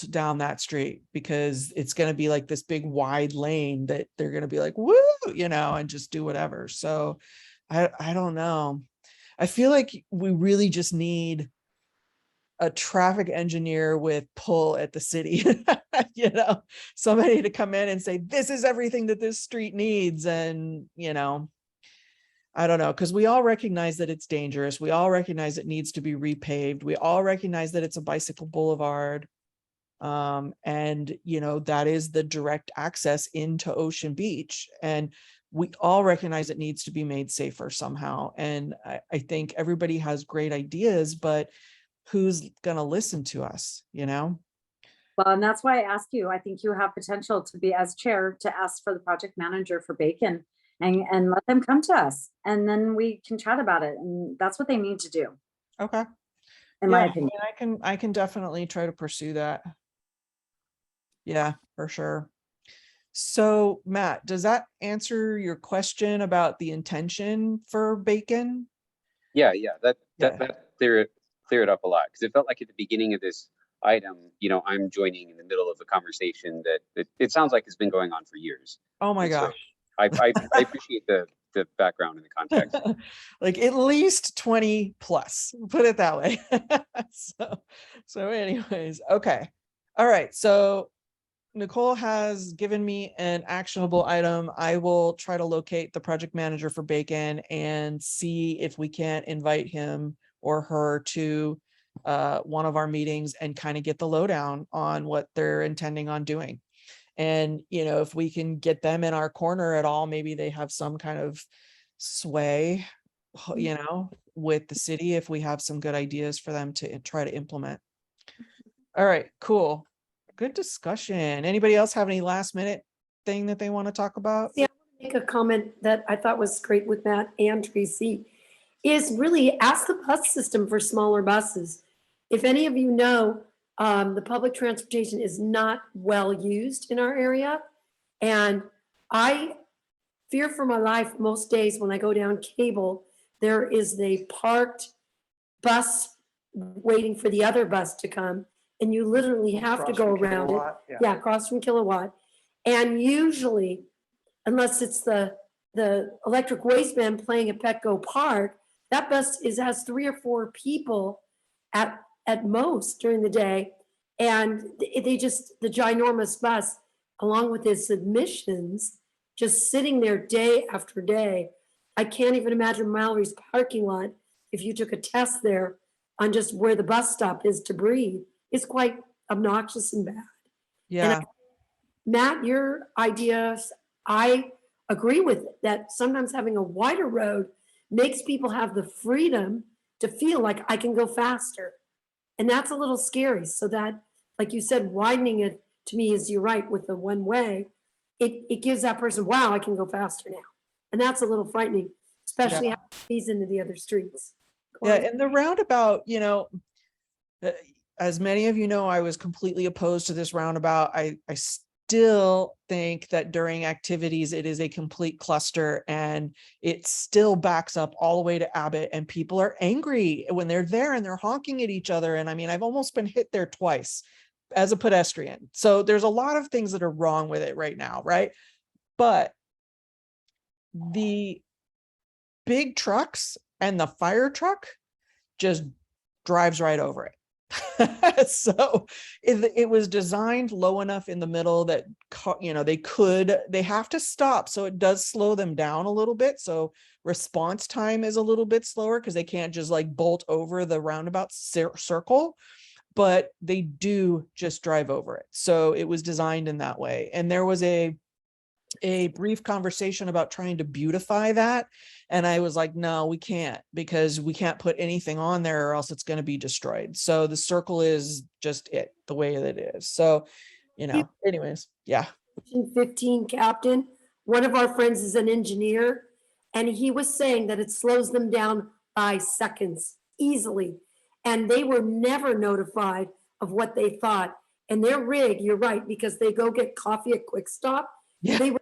A: down that street, because it's gonna be like this big wide lane that they're gonna be like, woo, and just do whatever. So I don't know. I feel like we really just need a traffic engineer with pull at the city, somebody to come in and say, this is everything that this street needs. And, I don't know, because we all recognize that it's dangerous. We all recognize it needs to be repaved. We all recognize that it's a bicycle boulevard. And, that is the direct access into Ocean Beach. And we all recognize it needs to be made safer somehow. And I think everybody has great ideas, but who's going to listen to us, Well,
H: and that's why I ask you. I think you have potential to be, as chair, to ask for the project manager for Bacon and let them come to us, and then we can chat about it. And that's what they need to do.
A: Okay.
H: In my opinion.
A: I can definitely try to pursue that. Yeah, for sure. So Matt, does that answer your question about the intention for Bacon?
K: Yeah, that clear it up a lot, because it felt like at the beginning of this item, I'm joining in the middle of a conversation that it sounds like it's been going on for years.
A: Oh my
K: And so
A: gosh.
K: I appreciate the background and the context.
A: Like at least 20 plus, put it that way. So anyways, okay. All right. So Nicole has given me an actionable item. I will try to locate the project manager for Bacon and see if we can't invite him or her to one of our meetings and kind of get the lowdown on what they're intending on doing. And, if we can get them in our corner at all, maybe they have some kind of sway, with the city, if we have some good ideas for them to try to implement. All right, cool. Good discussion. Anybody else have any last minute thing that they want to talk about?
F: Yeah, I want to Make a comment that I thought was great with Matt and Tracy, is really ask the bus system for smaller buses. If any of you know, the public transportation is not well used in our area. And I fear for my life most days when I go down Cable, there is a parked bus waiting for the other bus to come. And you literally have to
C: Across
F: go
C: from
F: around it.
C: Kilowatt, yeah.
F: Yeah, across from Kilowatt. And usually, unless it's the electric waste man playing at Petco Park, that bus has 3 or 4 people at most during the day. And they just, the ginormous bus, along with its admissions, just sitting there day after day. I can't even imagine Mallory's parking lot, if you took a test there on just where the bus stop is to breathe. It's quite obnoxious and bad.
A: Yeah.
F: Matt, your ideas, I agree with it, that sometimes having a wider road makes people have the freedom to feel like I can go faster. And that's a little scary. So that, like you said, widening it to me is, you're right, with the one way, it gives that person, wow, I can go faster now. And that's a little frightening, especially how it feeds into the other streets.
A: Yeah, and the roundabout, you know, as many of you know, I was completely opposed to this roundabout. I still think that during activities, it is a complete cluster, and it still backs up all the way to Abbott, and people are angry when they're there and they're honking at each other. And I mean, I've almost been hit there twice as a pedestrian. So there's a lot of things that are wrong with it right now, right? But the big trucks and the fire truck just drives right over it. So it was designed low enough in the middle that, you know, they have to stop. So it does slow them down a little bit. So response time is a little bit slower because they can't just like bolt over the roundabout circle, but they do just drive over it. So it was designed in that way. And there was a brief conversation about trying to beautify that. And I was like, no, we can't, because we can't put anything on there or else it's going to be destroyed. So the circle is just the way that it is. So, you know, anyways, yeah.
F: 15 captain, one of our friends is an engineer, and he was saying that it slows them down by seconds easily. And they were never notified of what they thought. And their rig, you're right, because they go get coffee at Quick Stop.
A: Yeah.
F: They would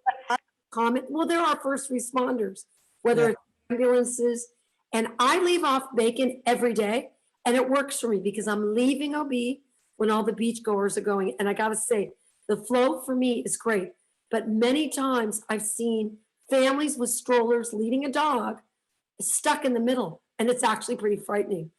F: comment, well, they're our first responders, whether it's ambulances. And I leave off Bacon every day, and it works for me because I'm leaving OB when all the beachgoers are going. And I got to say, the flow for me is great. But many times I've seen families with strollers leading a dog stuck in the middle, and it's actually pretty frightening,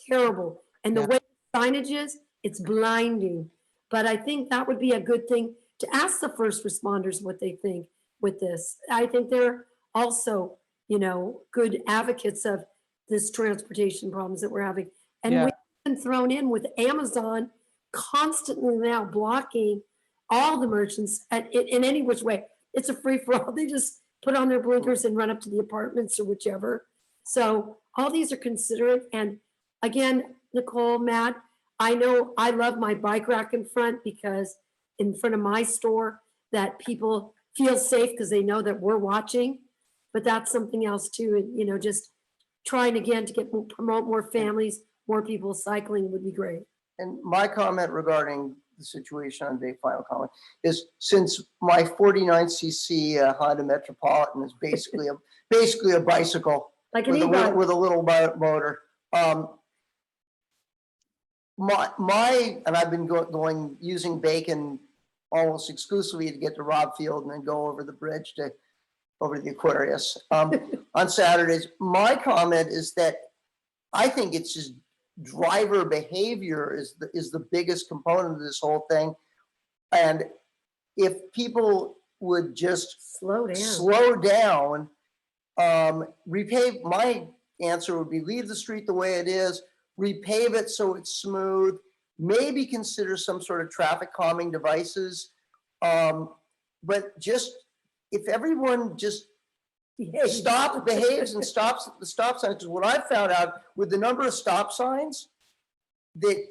F: terrible. And the way the signage is, it's blinding. But I think that would be a good thing to ask the first responders what they think with this. I think they're also, you know, good advocates of this transportation problems that we're having. And we've been thrown in with Amazon constantly now blocking all the merchants in any which way. It's a free for all. They just put on their blinkers and run up to the apartments or whichever. So all these are considerate. And again, Nicole, Matt, I know I love my bike rack in front, because in front of my store, that people feel safe because they know that we're watching. But that's something else too. And, you know, just trying again to promote more families, more people cycling would be great.
C: And my comment regarding the situation on Bay, final comment, is since my 49cc Honda Metropolitan is basically a bicycle
F: Like an
C: with
F: e-bike.
C: with a little motor. And I've been using Bacon almost exclusively to get to Robb Field and then go over the bridge over to the Aquarius on Saturdays. My comment is that I think it's just driver behavior is the biggest component of this whole thing. And if people would just slow down, repave, my answer would be leave the street the way it is, repave it so it's smooth, maybe consider some sort of traffic calming devices. But just, if everyone just behaves and stops at the stop signs, because what I've found out with the number of stop signs, that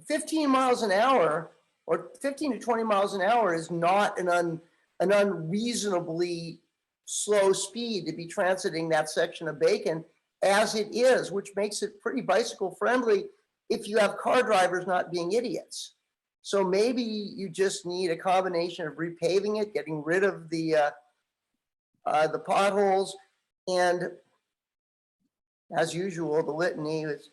C: 15 miles an hour or 15 to 20 miles an hour is not an an unreasonably slow speed to be transiting that section of Bacon as it is, which makes it pretty bicycle friendly if you have car drivers not being idiots. So maybe you just need a combination of repaving it, getting rid of the potholes, and as usual, the litany is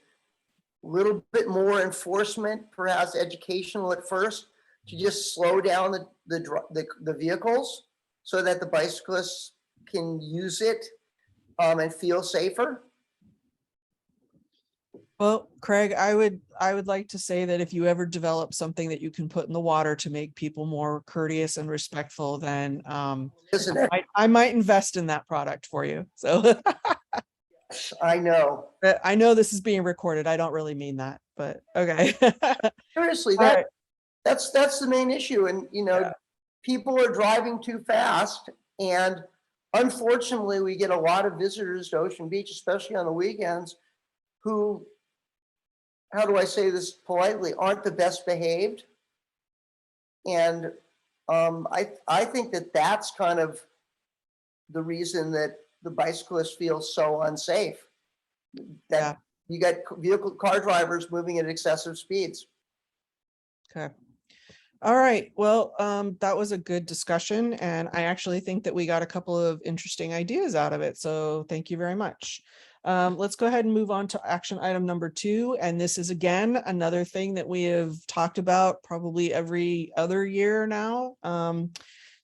C: a little bit more enforcement, perhaps educational at first, to just slow down the vehicles so that the bicyclists can use it and feel safer.
A: Well, Craig, I would like to say that if you ever develop something that you can put in the water to make people more courteous and respectful, then
C: Isn't it?
A: I might invest in that product for you. So
C: I know.
A: but I know this is being recorded. I don't really mean that, but okay.
C: Seriously,
A: All right.
C: that's the main issue. And, people are driving too fast. And unfortunately, we get a lot of visitors to Ocean Beach, especially on the weekends, who, how do I say this politely, aren't the best behaved. And I think that that's kind of the reason that the bicyclists feel so unsafe. That you got car drivers moving at excessive speeds.
A: Okay. All right. Well, that was a good discussion, and I actually think that we got a couple of interesting ideas out of it. So thank you very much. Let's go ahead and move on to action item number 2. And this is, again, another thing that we have talked about probably every other year now.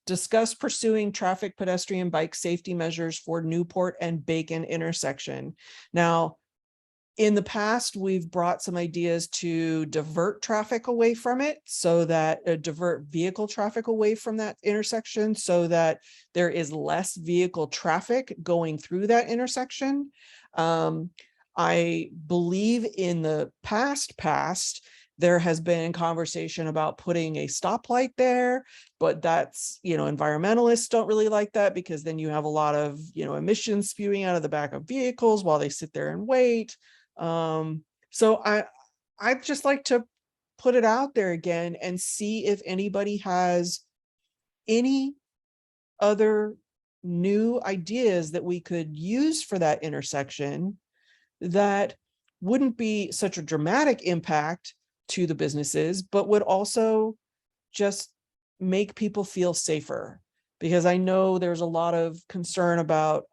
A: Discuss pursuing traffic, pedestrian, bike safety measures for Newport and Bacon intersection. Now, in the past, we've brought some ideas to divert traffic away from it, so that divert vehicle traffic away from that intersection so that there is less vehicle traffic going through that intersection. I believe in the past, there has been conversation about putting a stoplight there, but that's, environmentalists don't really like that, because then you have a lot of, emissions spewing out of the back of vehicles while they sit there and wait. So I'd just like to put it out there again and see if anybody has any other new ideas that we could use for that intersection that wouldn't be such a dramatic impact to the businesses, but would also just make people feel safer. Because I know there's a lot of concern about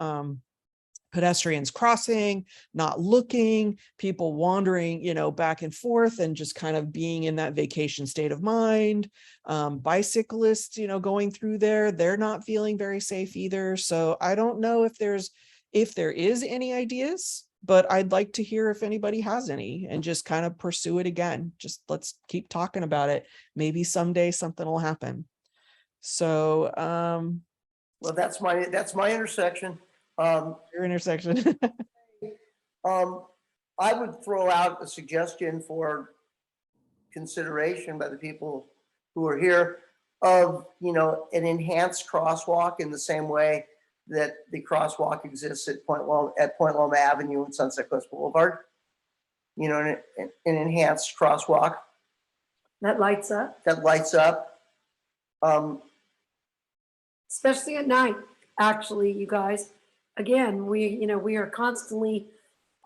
A: pedestrians crossing, not looking, people wandering, back and forth and just kind of being in that vacation state of mind. Bicyclists, going through there, they're not feeling very safe either. So I don't know if there is any ideas, but I'd like to hear if anybody has any and just kind of pursue it again. Just let's keep talking about it. Maybe someday something will happen. So,
C: well, that's my intersection.
A: Your intersection.
C: I would throw out a suggestion for consideration by the people who are here of, an enhanced crosswalk in the same way that the crosswalk exists at Point Loma Avenue and Sunset Cliffs Boulevard. An enhanced crosswalk
F: That lights up,
C: that lights up.
F: especially at night, actually, you guys. Again, we are constantly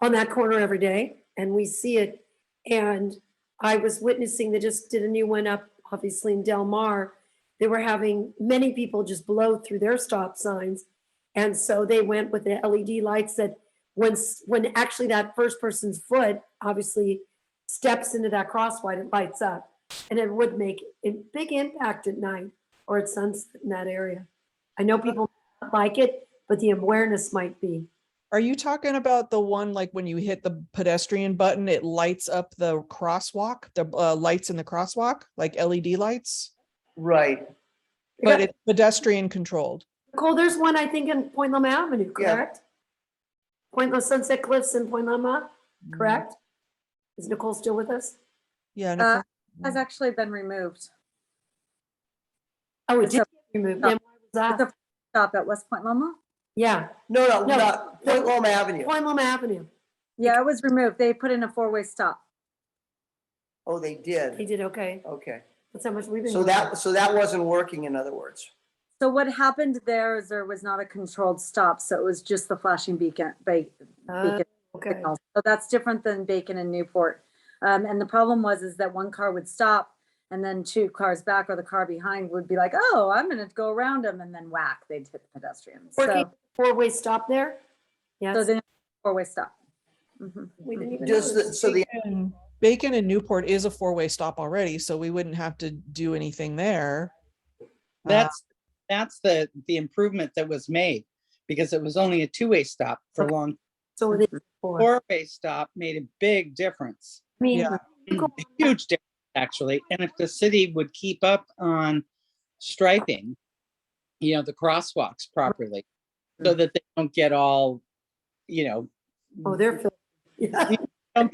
F: on that corner every day and we see it. And I was witnessing, they just did a new one up, obviously in Del Mar. They were having many people just blow through their stop signs. And so they went with the LED lights that when actually that first person's foot obviously steps into that crosswalk, it lights up. And it would make a big impact at night or at sunset in that area. I know people like it, but the awareness might be.
A: Are you talking about the one, like when you hit the pedestrian button, it lights up the crosswalk, the lights in the crosswalk, like LED lights?
C: Right.
A: But it's pedestrian controlled.
F: Nicole, there's one, I think, in Point Loma Avenue,
C: Yeah.
F: correct? Point Loma Sunset Cliffs in Point Loma, correct? Is Nicole still with us?
A: Yeah. Nicole?
H: Has actually been removed.
F: Oh, it
H: It's
F: did
H: a-
F: get removed. Then why was
H: It's
F: that?
H: a stop at West Point Loma.
F: Yeah,
C: No,
F: No.
C: not Point Loma Avenue.
F: Point Loma Avenue.
H: Yeah, it was removed. They put in a 4-way stop.
C: Oh, they
F: He
C: did.
F: did, okay.
C: Okay.
F: That's how much we've been.
C: So that wasn't working, in other words.
H: So what happened there is there was not a controlled stop, so it was just the flashing beacon.
F: Okay.
H: signals. So that's different than Bacon and Newport. And the problem is that one car would stop and then two cars back or the car behind would be like, oh, I'm gonna go around them, and then whack, they'd hit the pedestrians.
F: Working
H: So,
F: four-way stop there?
H: so
F: Yes.
H: then four-way stop. Mhm.
F: We didn't even
C: Does the,
F: notice.
C: so the,
A: Bacon and Newport is a four-way stop already, so we wouldn't have to do anything there.
I: That's the improvement that was made, because it was only a two-way stop for
F: Okay.
I: long.
F: So it is four.
I: Four-way stop made a big difference,
F: I mean,
A: Yeah.
F: you go-
I: a huge difference, actually. And if the city would keep up on striping, the crosswalks properly, so that they don't get all,
F: oh, they're filled. Yeah.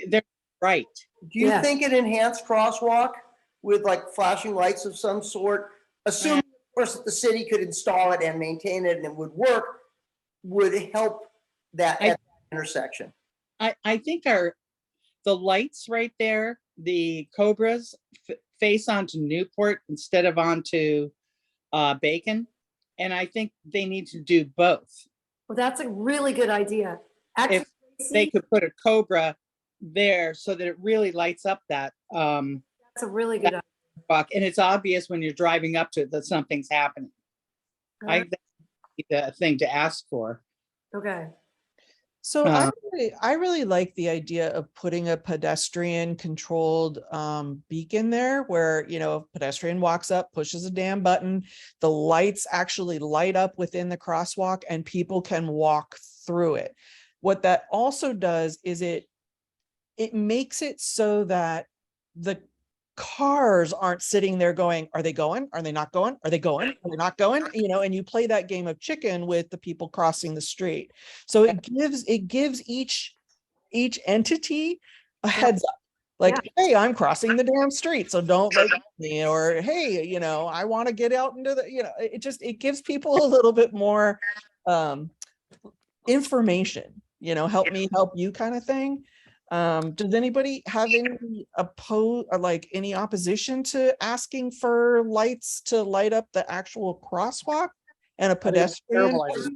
I: they're right.
C: do you
F: Yes.
C: think an enhanced crosswalk with like flashing lights of some sort, assuming of course that the city could install it and maintain it and it would work, would help that at that intersection?
I: I think the lights right there, the Cobras face onto Newport instead of onto Bacon. And I think they need to do both.
F: Well, that's a really good idea. Actually,
I: If they could put a Cobra there so that it really lights up that
F: that's a really good idea.
I: walk, and it's obvious when you're driving up to it that something's happening. I think that's the thing to ask for.
F: Okay.
A: So I really like the idea of putting a pedestrian controlled beacon there where, a pedestrian walks up, pushes a damn button, the lights actually light up within the crosswalk and people can walk through it. What that also does is it makes it so that the cars aren't sitting there going, are they going? Are they not going? Are they going? Are they not going? And you play that game of chicken with the people crossing the street. So it gives each entity a heads up. Like, hey, I'm crossing the damn street, so don't like me. Or hey, I want to get out into the, it gives people a little bit more information, help me help you kind of thing. Does anybody have any any opposition to asking for lights to light up the actual crosswalk and a
G: I think it's a
A: pedestrian?
G: terrible idea.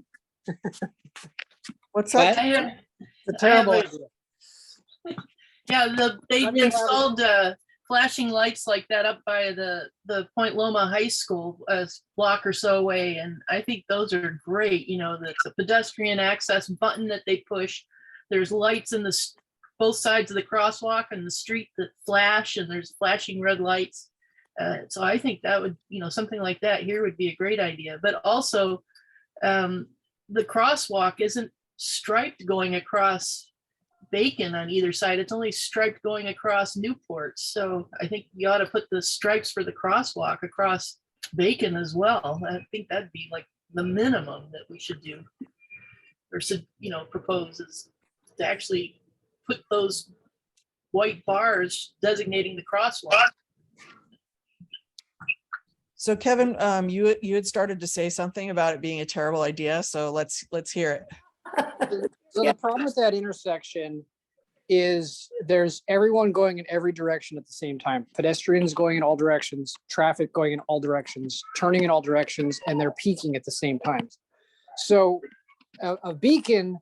A: What's that?
B: I have,
G: It's a terrible
B: I have
G: idea.
B: yeah, they
G: Let me elaborate.
B: installed flashing lights like that up by the Point Loma High School, a block or so away, and I think those are great. That's a pedestrian access button that they push. There's lights in both sides of the crosswalk and the street that flash, and there's flashing red lights. So I think that would, something like that here would be a great idea. But also, the crosswalk isn't striped going across Bacon on either side. It's only striped going across Newport. So I think you ought to put the stripes for the crosswalk across Bacon as well. I think that'd be like the minimum that we should do, or should, propose, is to actually put those white bars designating the crosswalk.
A: So Kevin, you had started to say something about it being a terrible idea. So let's hear it.
G: So the problem with that intersection is there's everyone going in every direction at the same time. Pedestrians going in all directions, traffic going in all directions, turning in all directions, and they're peaking at the same time. So a beacon,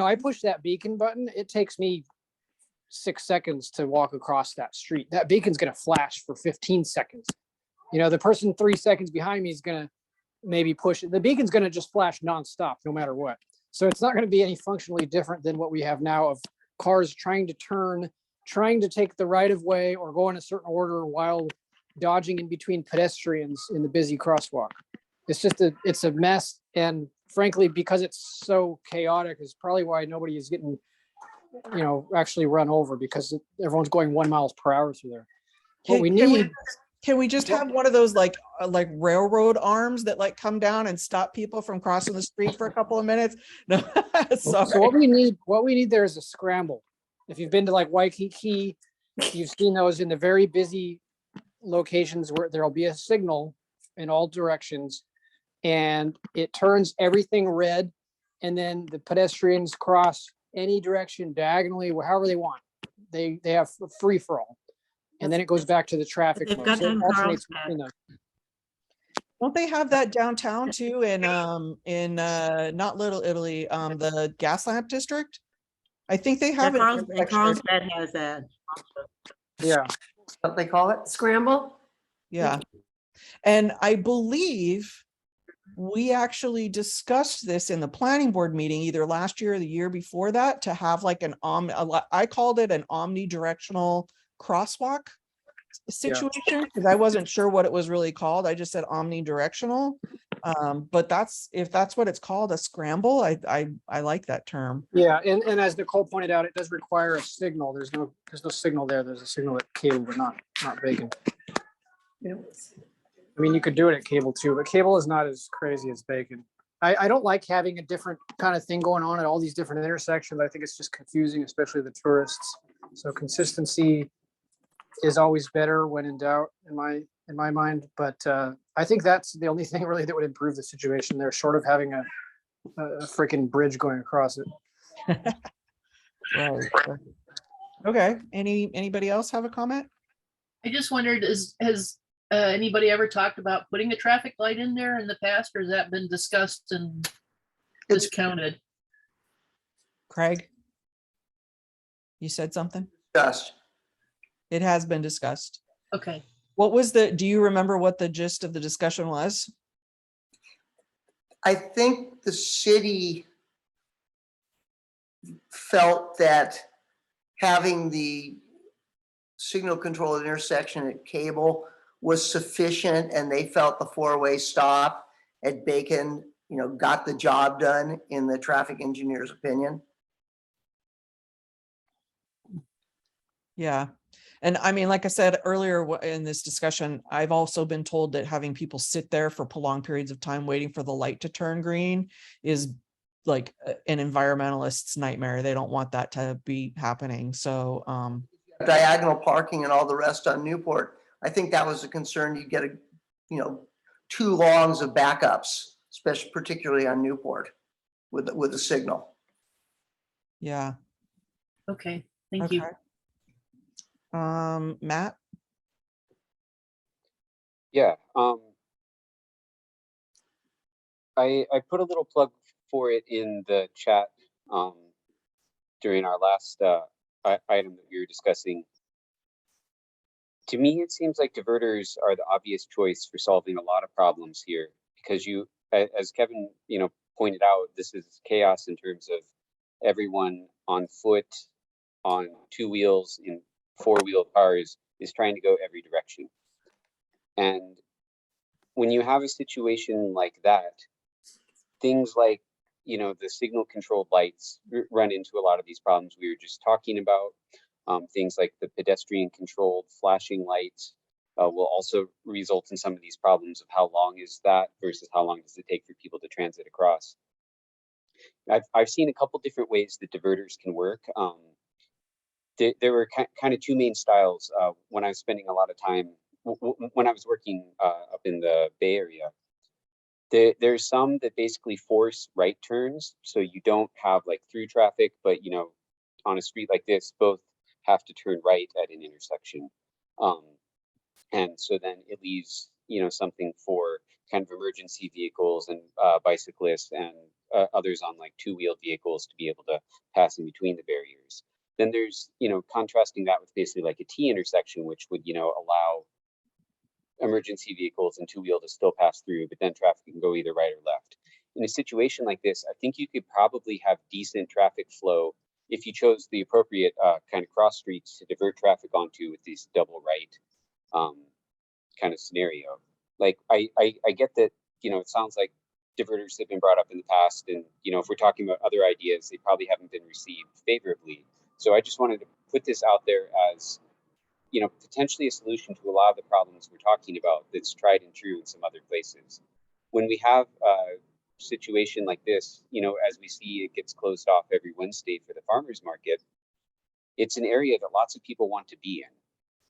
G: I push that beacon button, it takes me 6 seconds to walk across that street. That beacon's gonna flash for 15 seconds. The person 3 seconds behind me is gonna maybe push it. The beacon's gonna just flash nonstop, no matter what. So it's not gonna be any functionally different than what we have now of cars trying to turn, trying to take the right of way or go in a certain order while dodging in between pedestrians in the busy crosswalk. It's a mess. And frankly, because it's so chaotic is probably why nobody is getting, actually run over, because everyone's going 1 mile per hour through there. What we need.
A: Can we just have one of those like railroad arms that like come down and stop people from crossing the street for a couple of minutes? No,
G: So what we need there is a scramble. If you've been to like Waikiki, you've seen those in the very busy locations where there'll be a signal in all directions and it turns everything red, and then the pedestrians cross any direction diagonally, however they want. They have free for all. And then it goes back to the traffic.
D: They've
G: mode.
D: got
G: So it
D: that in
G: alternates
D: Carlsbad.
G: between those.
A: Don't they have that downtown too in not Little Italy, the gas lamp district? I think they have
D: Yeah,
A: it.
D: And Carlsbad has that.
G: Yeah,
C: What they call it?
F: Scramble?
A: Yeah. And I believe we actually discussed this in the planning board meeting, either last year or the year before that, to have like an I called it an omnidirectional crosswalk situation, because I wasn't sure what it was really called. I just said omnidirectional. But if that's what it's called, a scramble, I like that term.
G: yeah, and as Nicole pointed out, it does require a signal. There's no signal there. There's a signal at cable, but not Bacon. I mean, you could do it at cable too, but cable is not as crazy as Bacon. I don't like having a different kind of thing going on at all these different intersections. I think it's just confusing, especially the tourists. So consistency is always better when in doubt, in my mind. But I think that's the only thing really that would improve the situation there, short of having a freaking bridge going across it.
A: Right. Okay. Anybody else have a comment?
B: I just wondered, has anybody ever talked about putting a traffic light in there in the past, or has that been discussed and
C: It's-
B: discounted?
A: Craig? You said something?
C: Just,
A: It has been discussed.
B: Okay,
A: Do you remember what the gist of the discussion was?
C: I think the city felt that having the signal control intersection at Cable was sufficient, and they felt the four-way stop at Bacon, got the job done in the traffic engineer's opinion.
A: Yeah. And I mean, like I said earlier in this discussion, I've also been told that having people sit there for prolonged periods of time waiting for the light to turn green is like an environmentalist's nightmare. They don't want that to be happening. So,
C: Diagonal parking and all the rest on Newport. I think that was a concern. You get too longs of backups, especially particularly on Newport with a signal.
A: yeah.
B: okay, thank you.
A: Matt?
K: Yeah, I put a little plug for it in the chat during our last item that we were discussing. To me, it seems like diverters are the obvious choice for solving a lot of problems here, because as Kevin, pointed out, this is chaos in terms of everyone on foot, on two wheels, in four-wheel cars is trying to go every direction. And when you have a situation like that, things like, the signal controlled lights run into a lot of these problems we were just talking about. Things like the pedestrian controlled flashing lights will also result in some of these problems of how long is that versus how long does it take for people to transit across. I've seen a couple different ways that diverters can work. There were kind of two main styles when I was spending a lot of time when I was working up in the Bay Area. There's some that basically force right turns, so you don't have like through traffic, but on a street like this, both have to turn right at an intersection, and so then it leaves something for kind of emergency vehicles and bicyclists and others on like two-wheeled vehicles to be able to pass in between the barriers. Then there's contrasting that with basically like a T intersection, which would allow emergency vehicles and two-wheel to still pass through, but then traffic can go either right or left. In a situation like this, I think you could probably have decent traffic flow if you chose the appropriate kind of cross streets to divert traffic onto with these double right kind of scenario. Like I get that, it sounds like diverters have been brought up in the past, and if we're talking about other ideas, they probably haven't been received favorably. So I just wanted to put this out there as potentially a solution to a lot of the problems we're talking about that's tried and true in some other places. When we have a situation like this, as we see it gets closed off every Wednesday for the farmers market, it's an area that lots of people want to be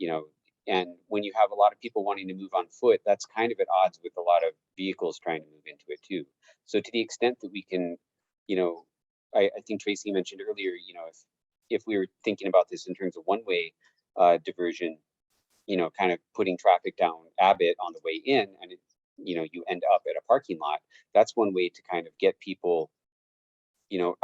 K: in, and when you have a lot of people wanting to move on foot, that's kind of at odds with a lot of vehicles trying to move into it too. So to the extent that we can, I think Tracy mentioned earlier, if we were thinking about this in terms of one-way diversion, kind of putting traffic down Abbott on the way in, and you end up at a parking lot. That's one way to kind of get people,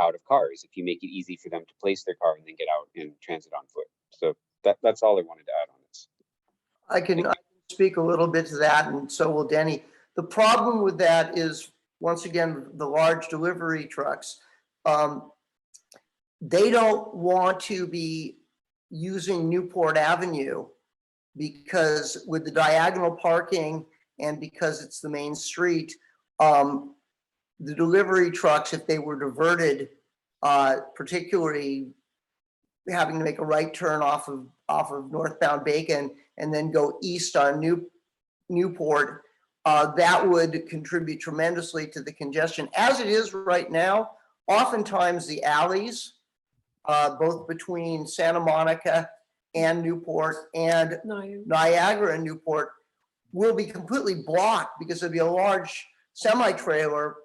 K: out of cars, if you make it easy for them to place their car and then get out and transit on foot. So that's all I wanted to add on this.
C: I can speak a little bit to that, and so will Denny. The problem with that is, once again, the large delivery trucks. They don't want to be using Newport Avenue because with the diagonal parking and because it's the main street, the delivery trucks, if they were diverted, particularly having to make a right turn off of northbound Bacon and then go east on Newport, that would contribute tremendously to the congestion. As it is right now, oftentimes the alleys, both between Santa Monica and Newport and Niagara and Newport, will be completely blocked because there'll be a large semi-trailer,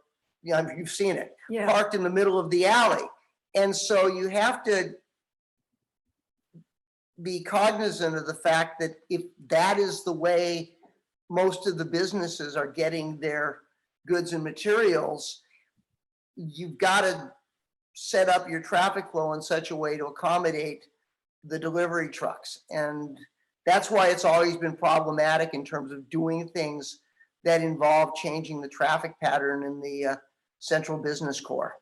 C: you've seen it,
F: Yeah.
C: parked in the middle of the alley. And so you have to be cognizant of the fact that if that is the way most of the businesses are getting their goods and materials, you've got to set up your traffic flow in such a way to accommodate the delivery trucks. And that's why it's always been problematic in terms of doing things that involve changing the traffic pattern in the central business core.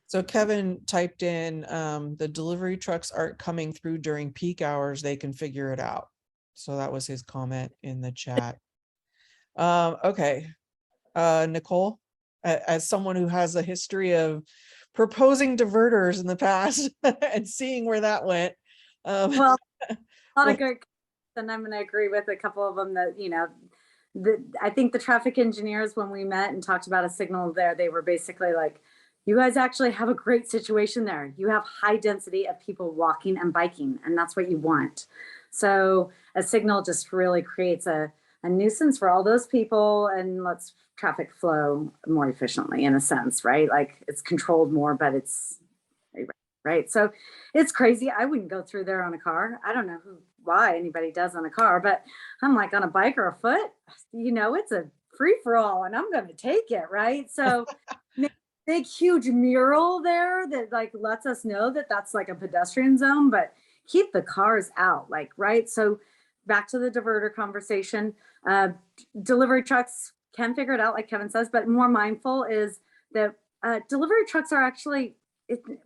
A: So Kevin typed in, the delivery trucks aren't coming through during peak hours. They can figure it out. So that was his comment in the chat. Okay. Nicole, as someone who has a history of proposing diverters in the past and seeing where that went.
H: Well, a lot of good, and I'm going to agree with a couple of them that, I think the traffic engineers, when we met and talked about a signal there, they were basically like, you guys actually have a great situation there. You have high density of people walking and biking, and that's what you want. So a signal just really creates a nuisance for all those people and lets traffic flow more efficiently in a sense, right? Like it's controlled more, but it's right. So it's crazy. I wouldn't go through there on a car. I don't know why anybody does on a car, but I'm like on a bike or a foot, it's a free for all and I'm going to take it. Right. So big, huge mural there that like lets us know that that's like a pedestrian zone, but keep the cars out, like, right. So back to the diverter conversation, delivery trucks can figure it out, like Kevin says, but more mindful is that delivery trucks are actually,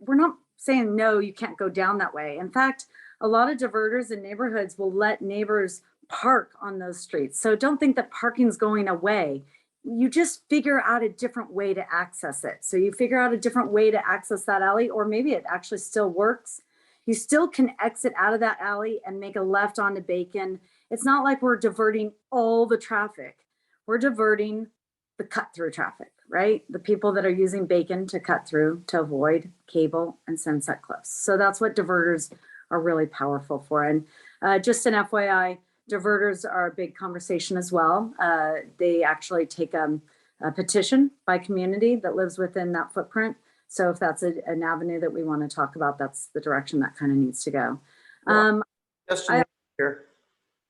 H: we're not saying, no, you can't go down that way. In fact, a lot of diverters in neighborhoods will let neighbors park on those streets. So don't think that parking's going away. You just figure out a different way to access it. So you figure out a different way to access that alley, or maybe it actually still works. You still can exit out of that alley and make a left onto Bacon. It's not like we're diverting all the traffic. We're diverting the cut through traffic, right? The people that are using Bacon to cut through to avoid Cable and Sunset Cliffs. So that's what diverters are really powerful for. And just an FYI, diverters are a big conversation as well. They actually take a petition by community that lives within that footprint. So if that's an avenue that we want to talk about, that's the direction that kind of needs to go.
C: Here.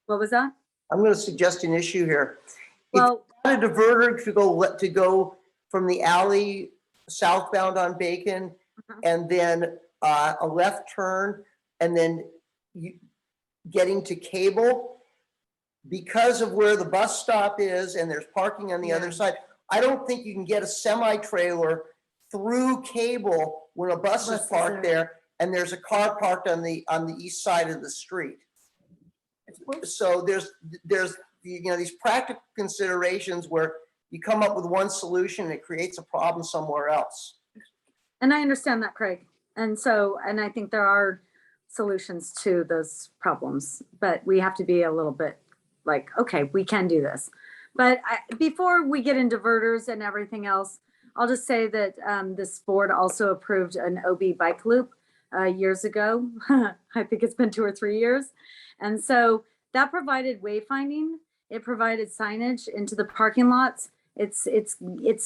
H: What was that?
C: I'm going to suggest an issue here.
H: Well,
C: a diverter to go from the alley southbound on Bacon and then a left turn and then getting to Cable, because of where the bus stop is and there's parking on the other side. I don't think you can get a semi-trailer through Cable when a bus is parked there and there's a car parked on the east side of the street. So there's these practical considerations where you come up with one solution and it creates a problem somewhere else.
H: And I understand that, Craig. And I think there are solutions to those problems, but we have to be a little bit like, okay, we can do this. But before we get into diverters and everything else, I'll just say that this board also approved an OB bike loop years ago. I think it's been 2 or 3 years. And so that provided wayfinding. It provided signage into the parking lots. It's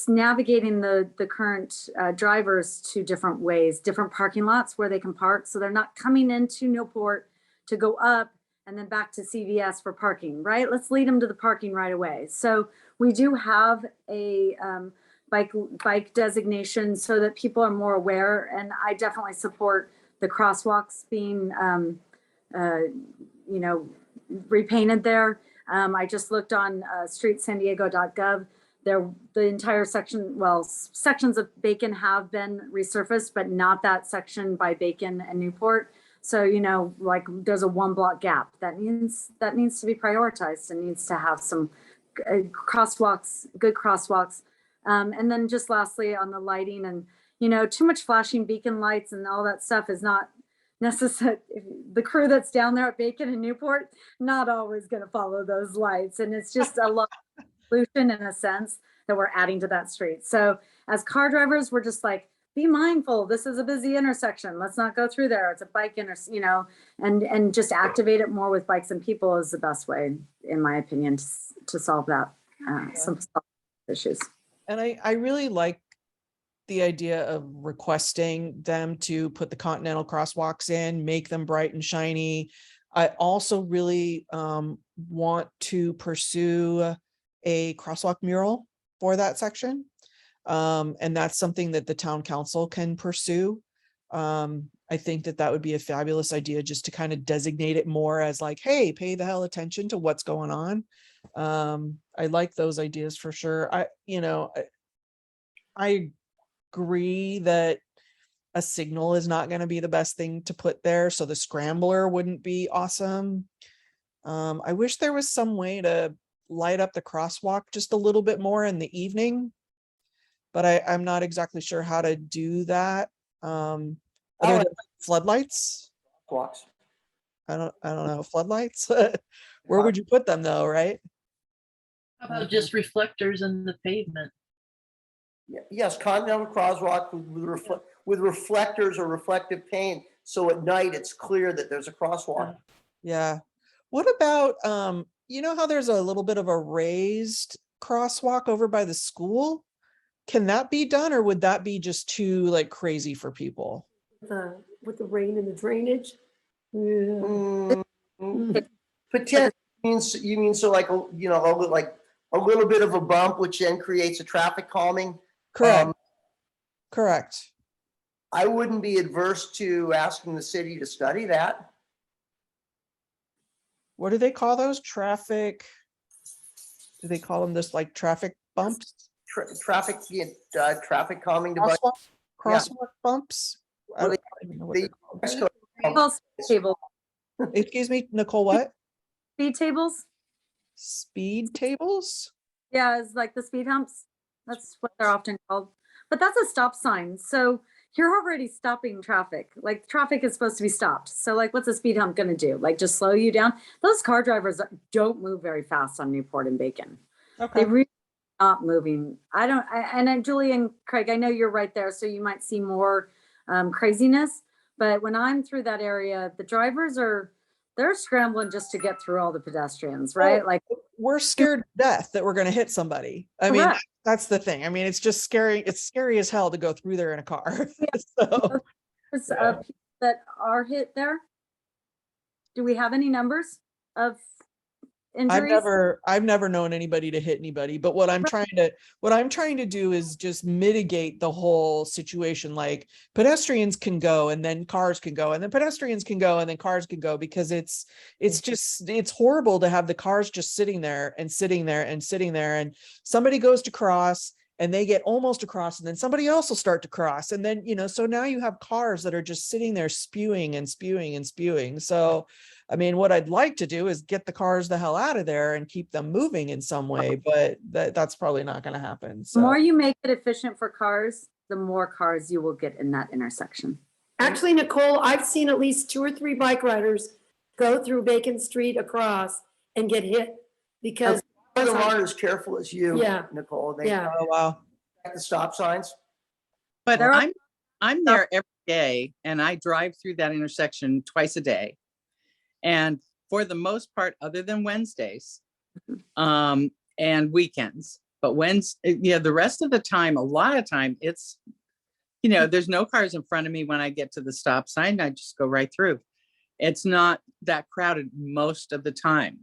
H: navigating the current drivers to different ways, different parking lots where they can park. So they're not coming into Newport to go up and then back to CVS for parking, right? Let's lead them to the parking right away. So we do have a bike designation so that people are more aware. And I definitely support the crosswalks being, repainted there. I just looked on streetsandiego.gov. The entire section, sections of Bacon have been resurfaced, but not that section by Bacon and Newport. So, like there's a 1 block gap that needs to be prioritized and needs to have some good crosswalks. And then just lastly on the lighting and, too much flashing beacon lights and all that stuff is not necessary. The crew that's down there at Bacon and Newport, not always going to follow those lights. And it's just a lot of pollution in a sense that we're adding to that street. So as car drivers, we're just like, be mindful. This is a busy intersection. Let's not go through there. It's a bike and just activate it more with bikes and people is the best way, in my opinion, to solve that, some issues.
A: And I really like the idea of requesting them to put the continental crosswalks in, make them bright and shiny. I also really want to pursue a crosswalk mural for that section. And that's something that the town council can pursue. I think that would be a fabulous idea, just to kind of designate it more as like, hey, pay the hell attention to what's going on. I like those ideas for sure. I agree that a signal is not going to be the best thing to put there. So the scrambler wouldn't be awesome. I wish there was some way to light up the crosswalk just a little bit more in the evening, but I'm not exactly sure how to do that. Other than floodlights.
C: Blocks.
A: I don't know, floodlights. Where would you put them though, right?
B: How about just reflectors in the pavement?
C: Yes, continental crosswalk with reflectors or reflective paint. So at night it's clear that there's a crosswalk.
A: Yeah. What about, how there's a little bit of a raised crosswalk over by the school? Can that be done, or would that be just too like crazy for people?
F: With the rain and the drainage. Yeah.
C: Potentially you mean so like a little bit of a bump, which then creates a traffic calming.
A: Correct. Correct.
C: I wouldn't be adverse to asking the city to study that.
A: What do they call those? Traffic? Do they call them this like traffic bumps?
C: Traffic calming device.
A: Crosswalk bumps? I don't even know what they're called.
H: Table.
A: Excuse me, Nicole, what?
H: Speed tables.
A: Speed tables?
H: Yeah, it's like the speed humps. That's what they're often called. But that's a stop sign. So you're already stopping traffic. Like traffic is supposed to be stopped. So like, what's a speed hump going to do? Like just slow you down? Those car drivers don't move very fast on Newport and Bacon.
A: Okay.
H: They really not moving. And Julie and Craig, I know you're right there, so you might see more craziness. But when I'm through that area, the drivers they're scrambling just to get through all the pedestrians, right?
A: Oh,
H: like
A: we're scared to death that we're going to hit somebody. I mean, that's the thing. I mean, it's just scary. It's scary as hell to go through there in a car. So
H: there's people that are hit there. Do we have any numbers of injuries?
A: I've never known anybody to hit anybody, but what I'm trying to do is just mitigate the whole situation. Like pedestrians can go and then cars can go, and then pedestrians can go and then cars can go, because it's horrible to have the cars just sitting there and somebody goes to cross and they get almost across, and then somebody else will start to cross, and then so now you have cars that are just sitting there spewing and spewing and spewing. So I mean, what I'd like to do is get the cars the hell out of there and keep them moving in some way, but that's probably not going to happen. So
H: The more you make it efficient for cars, the more cars you will get in that intersection.
F: Actually, Nicole, I've seen at least 2 or 3 bike riders go through Bacon Street across and get hit because
C: Some of them aren't as careful as you,
F: Yeah.
C: Nicole. They
F: Yeah.
A: oh wow.
C: check the stop signs.
J: But
H: There are-
J: I'm there every day, and I drive through that intersection twice a day. And for the most part, other than Wednesdays, and weekends, but the rest of the time, a lot of time, it's, there's no cars in front of me when I get to the stop sign. I just go right through. It's not that crowded most of the time.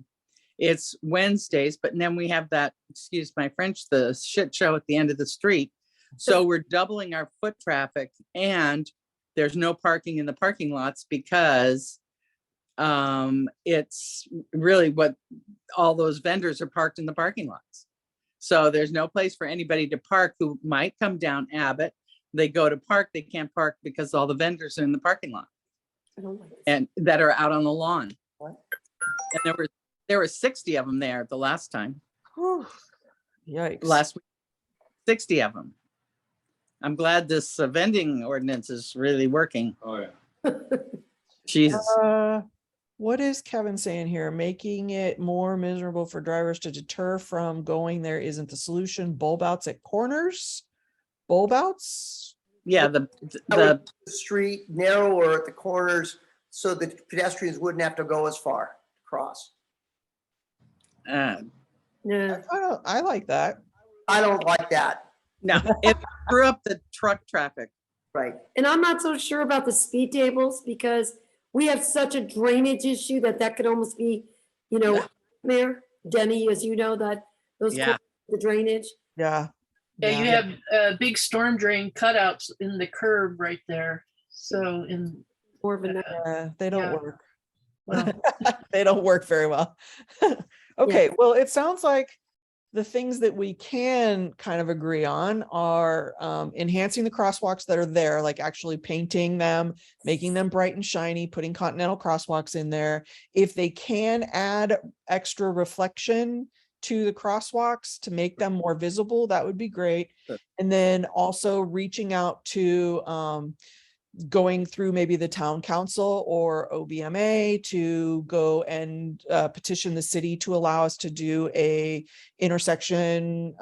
J: It's Wednesdays, but then we have that, excuse my French, the shit show at the end of the street. So we're doubling our foot traffic, and there's no parking in the parking lots because it's really what all those vendors are parked in the parking lots. So there's no place for anybody to park who might come down Abbott. They go to park, they can't park because all the vendors are in the parking lot
F: I don't like this.
J: and that are out on the lawn.
C: What?
J: And there were 60 of them there the last time,
A: Whew. Yikes.
J: last week, 60 of them. I'm glad this vending ordinance is really working.
L: Oh, yeah.
J: Jesus.
A: What is Kevin saying here? Making it more miserable for drivers to deter from going there isn't the solution. Bulb outs at corners? Bulb outs?
J: Yeah,
C: The street narrower at the corners so that pedestrians wouldn't have to go as far across.
J: uh,
F: Yeah.
A: I like that.
C: I don't like that.
J: no, it threw up the truck traffic.
C: Right.
F: And I'm not so sure about the speed tables because we have such a drainage issue that could almost be, Mayor, Denny, as you know, that those,
J: Yeah.
F: the drainage.
A: Yeah.
B: Yeah, you have big storm drain cutouts in the curb right there. So in,
F: More of a,
A: They don't
B: Yeah.
A: work.
B: well,
A: They don't work very well. Okay, well, it sounds like the things that we can kind of agree on are enhancing the crosswalks that are there, like actually painting them, making them bright and shiny, putting continental crosswalks in there. If they can add extra reflection to the crosswalks to make them more visible, that would be great.
J: Sure.
A: And then also reaching out to going through maybe the town council or OBMA to go and petition the city to allow us to do a intersection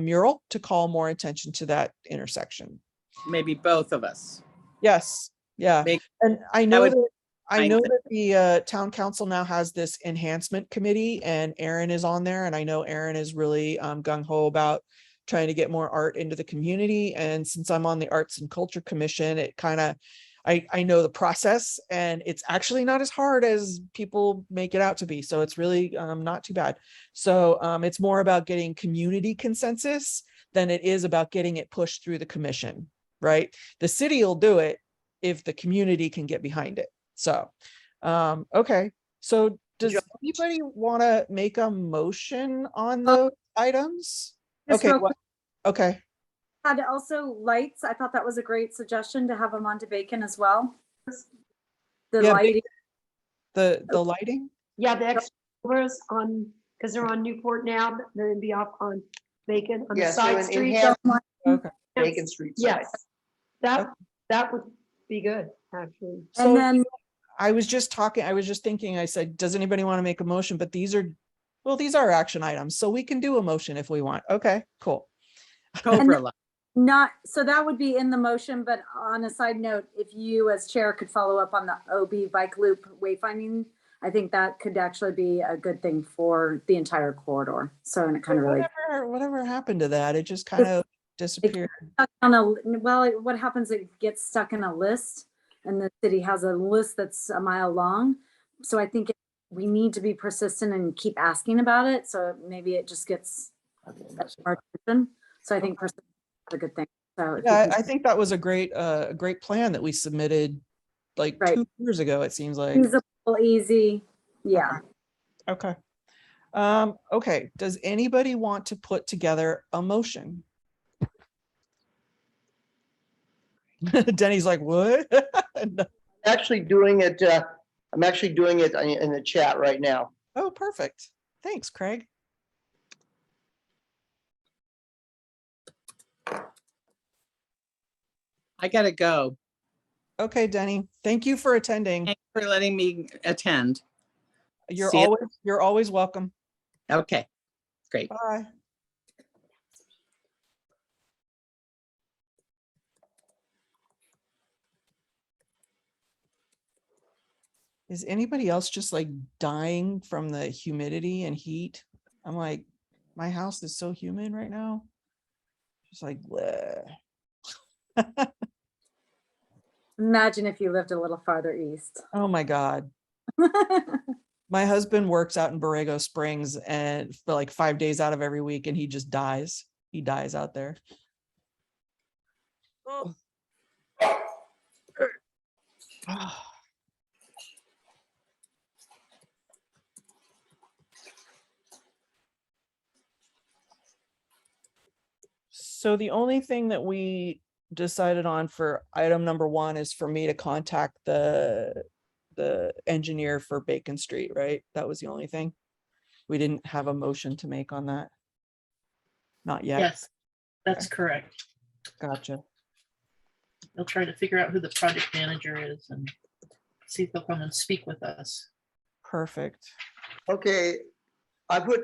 A: mural to call more attention to that intersection.
J: Maybe both of us.
A: Yes, yeah.
J: Make-
A: And I know
J: would-
A: that I
J: I
A: know
J: think-
A: that the town council now has this enhancement committee and Aaron is on there. And I know Aaron is really gung ho about trying to get more art into the community. And since I'm on the Arts and Culture Commission, it kind of, I know the process and it's actually not as hard as people make it out to be. So it's really not too bad. So it's more about getting community consensus than it is about getting it pushed through the commission, right? The city will do it if the community can get behind it. So, okay. So does anybody want to make a motion on those items?
H: Just
A: Okay,
H: real
A: what- okay.
H: Had also lights. I thought that was a great suggestion to have them onto Bacon as well. The
A: Yeah,
H: lighting.
A: The lighting?
F: yeah, the extras on, because they're on Newport now, they're gonna be off on Bacon, on the
C: Yeah, so
F: side
C: in
F: street.
C: enhanced
A: Okay.
C: Bacon Street.
F: Yes, that would be good, actually.
A: So
H: And then
A: I was just thinking, I said, does anybody want to make a motion? But these are action items, so we can do a motion if we want. Okay, cool.
J: Cobra light.
H: not, so that would be in the motion, but on a side note, if you as chair could follow up on the OB bike loop wayfinding, I think that could actually be a good thing for the entire corridor. So, and it kind of really.
A: Whatever happened to that? It just kind of disappeared.
H: Stuck on well, what happens, it gets stuck in a list and the city has a list that's a mile long. So I think we need to be persistent and keep asking about it. So maybe it just gets our attention. So I think persistence is a good thing. So if we
A: Yeah,
H: can-
A: I think that was a great plan that we submitted like
H: Right.
A: 2 years ago, it seems like.
H: feasible, easy. Yeah.
A: Okay. Okay, does anybody want to put together a motion? Denny's like, what? No.
C: Actually doing it, I'm actually doing it in the chat right now.
A: Oh, perfect. Thanks, Craig.
J: I gotta go.
A: Okay, Denny, thank you for attending.
J: Thanks for letting me attend.
A: You're
J: See ya.
A: always welcome.
J: Okay, great.
A: Bye. Is anybody else just like dying from the humidity and heat? I'm like, my house is so humid right now. Just like, bleh.
H: Imagine if you lived a little farther east.
A: Oh my God. My husband works out in Borrego Springs and for like 5 days out of every week, and he just dies. He dies out there. Oh. So the only thing that we decided on for item number 1 is for me to contact the engineer for Bacon Street, right? That was the only thing. We didn't have a motion to make on that. Not yet.
B: Yes, that's correct.
A: Gotcha.
B: They'll try to figure out who the project manager is and see if they'll come and speak with us.
A: Perfect.
C: Okay, I put,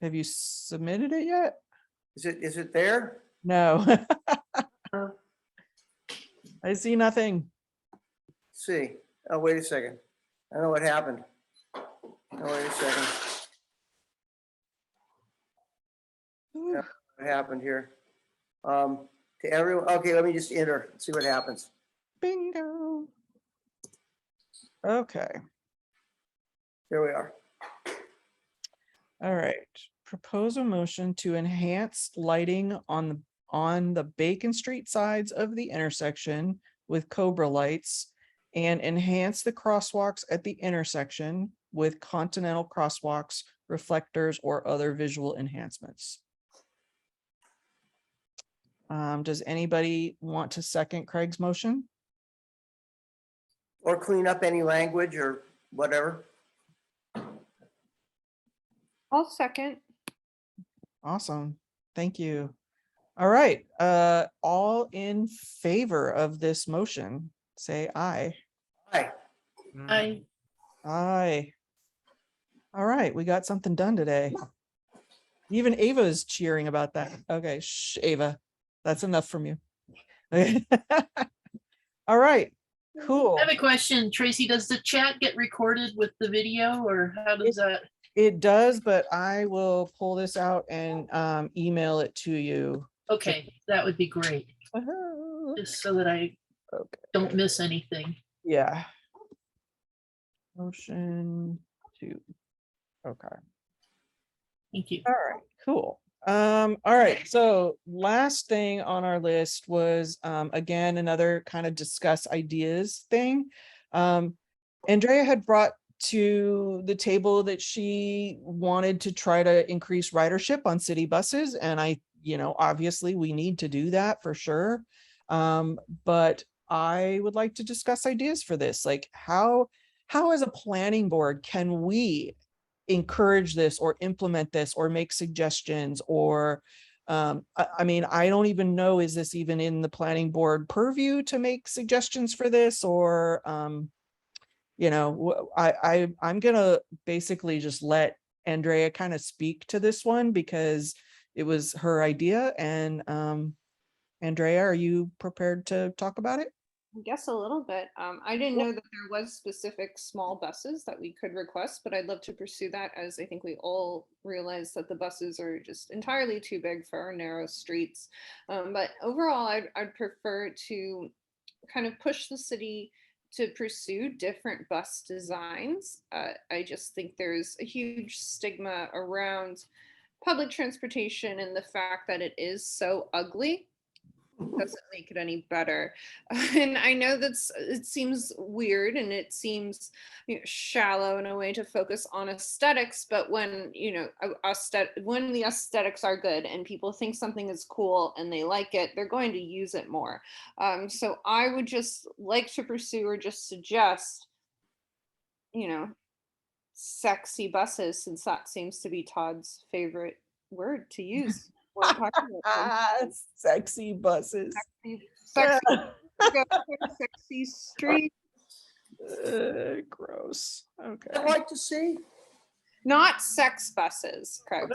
A: Have you submitted it yet?
C: is it there?
A: No.
B: Oh.
A: I see nothing.
C: Let's see, oh, wait a second. I don't know what happened. Oh, wait a second. What happened here? To everyone, okay, let me just enter, see what happens.
A: Bingo. Okay.
C: There we are.
A: All right. Propose a motion to enhance lighting on the Bacon Street sides of the intersection with Cobra lights and enhance the crosswalks at the intersection with continental crosswalks, reflectors, or other visual enhancements. Does anybody want to second Craig's motion?
C: Or clean up any language or whatever.
E: I'll second.
A: Awesome. Thank you. All right. All in favor of this motion, say aye.
C: Hi.
A: Aye. All right. We got something done today. Even Ava is cheering about that. Okay. Shh, Ava. That's enough from you. All right. Cool.
B: I have a question, Tracy. Does the chat get recorded with the video, or how does that?
A: It does, but I will pull this out and email it to you.
B: Okay, that would be great, just so that I don't miss anything.
A: Yeah. Motion 2. Okay.
B: Thank you.
A: All right, cool. All right, so last thing on our list was again another kind of discuss ideas thing. Andrea had brought to the table that she wanted to try to increase ridership on city buses, and obviously we need to do that for sure. But I would like to discuss ideas for this, like how as a planning board can we encourage this or implement this or make suggestions, or I mean, I don't even know, is this even in the planning board purview to make suggestions for this, or I'm gonna basically just let Andrea kind of speak to this one because it was her idea. And Andrea, are you prepared to talk about it?
E: I guess a little bit. I didn't know that there was specific small buses that we could request, but I'd love to pursue that, as I think we all realize that the buses are just entirely too big for our narrow streets. But overall, I'd prefer to kind of push the city to pursue different bus designs. I just think there's a huge stigma around public transportation and the fact that it is so ugly doesn't make it any better. And I know it seems weird and it seems shallow in a way to focus on aesthetics, but when when the aesthetics are good and people think something is cool and they like it, they're going to use it more. So I would just like to pursue or just suggest, sexy buses, since that seems to be Todd's favorite word to use.
A: Sexy buses.
E: Sexy street.
A: Gross. Okay.
C: I'd like to see
E: Not sex buses, Craig.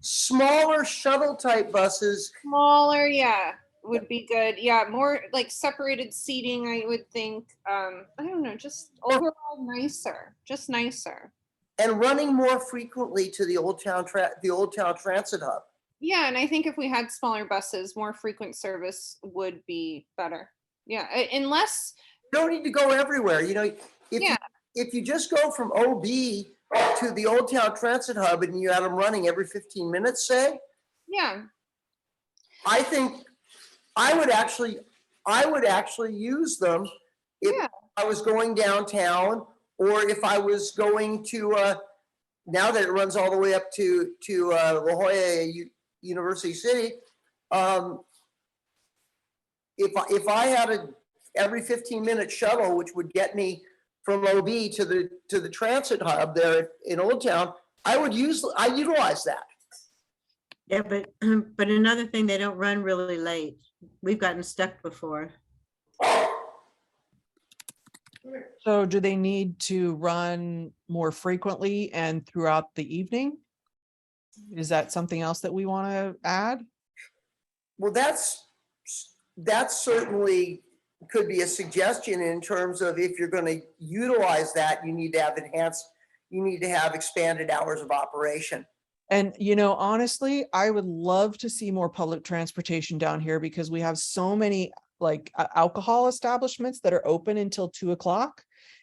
C: smaller shuttle type buses.
E: Smaller, yeah, would be good. Yeah, more like separated seating, I would think. I don't know, just overall nicer, just nicer.
C: And running more frequently to the Old Town Transit Hub.
E: Yeah, and I think if we had smaller buses, more frequent service would be better. Yeah, unless,
C: You don't need to go everywhere, you know,
E: Yeah.
C: if you just go from OB to the Old Town Transit Hub and you had them running every 15 minutes, say,
E: yeah,
C: I think I would actually use them if
E: Yeah.
C: I was going downtown, or if I was going to, now that it runs all the way up to La Jolla University City. If I had a every 15-minute shuttle, which would get me from OB to the transit hub there in Old Town, I utilize that.
D: Yeah, but but another thing, they don't run really late. We've gotten stuck before.
A: So do they need to run more frequently and throughout the evening? Is that something else that we want to add?
C: Well, that's certainly could be a suggestion in terms of if you're going to utilize that, you need to have expanded hours of operation.
A: And, honestly, I would love to see more public transportation down here because we have so many like alcohol establishments that are open until 2:00.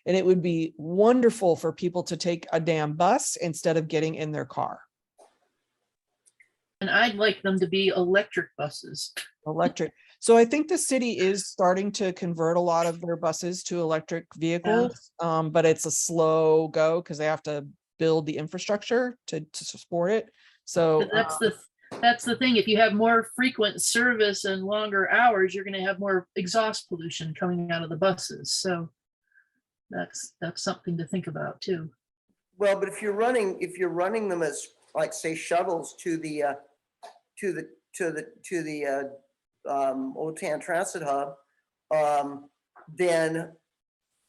A: And it would be wonderful for people to take a damn bus instead of getting in their car.
B: And I'd like them to be electric buses.
A: Electric. So I think the city is starting to convert a lot of their buses to electric vehicles, but it's a slow go because they have to build the infrastructure to support it. So
B: But that's the thing. If you have more frequent service and longer hours, you're going to have more exhaust pollution coming out of the buses. So that's something to think about too.
C: Well, but if you're running them as, like, say, shuttles to the Old Town Transit Hub, then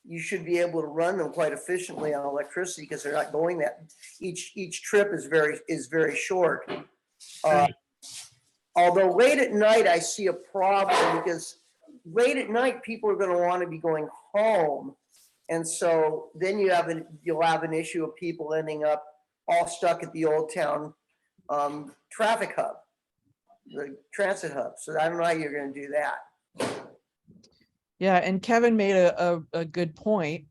C: you should be able to run them quite efficiently on electricity because they're not going that, each trip is very short.
B: Right.
C: Although late at night, I see a problem because late at night, people are going to want to be going home. And so then you'll have an issue of people ending up all stuck at the Old Town traffic hub, the transit hub. So I don't know how you're going to do that.
A: yeah, and Kevin made a good point.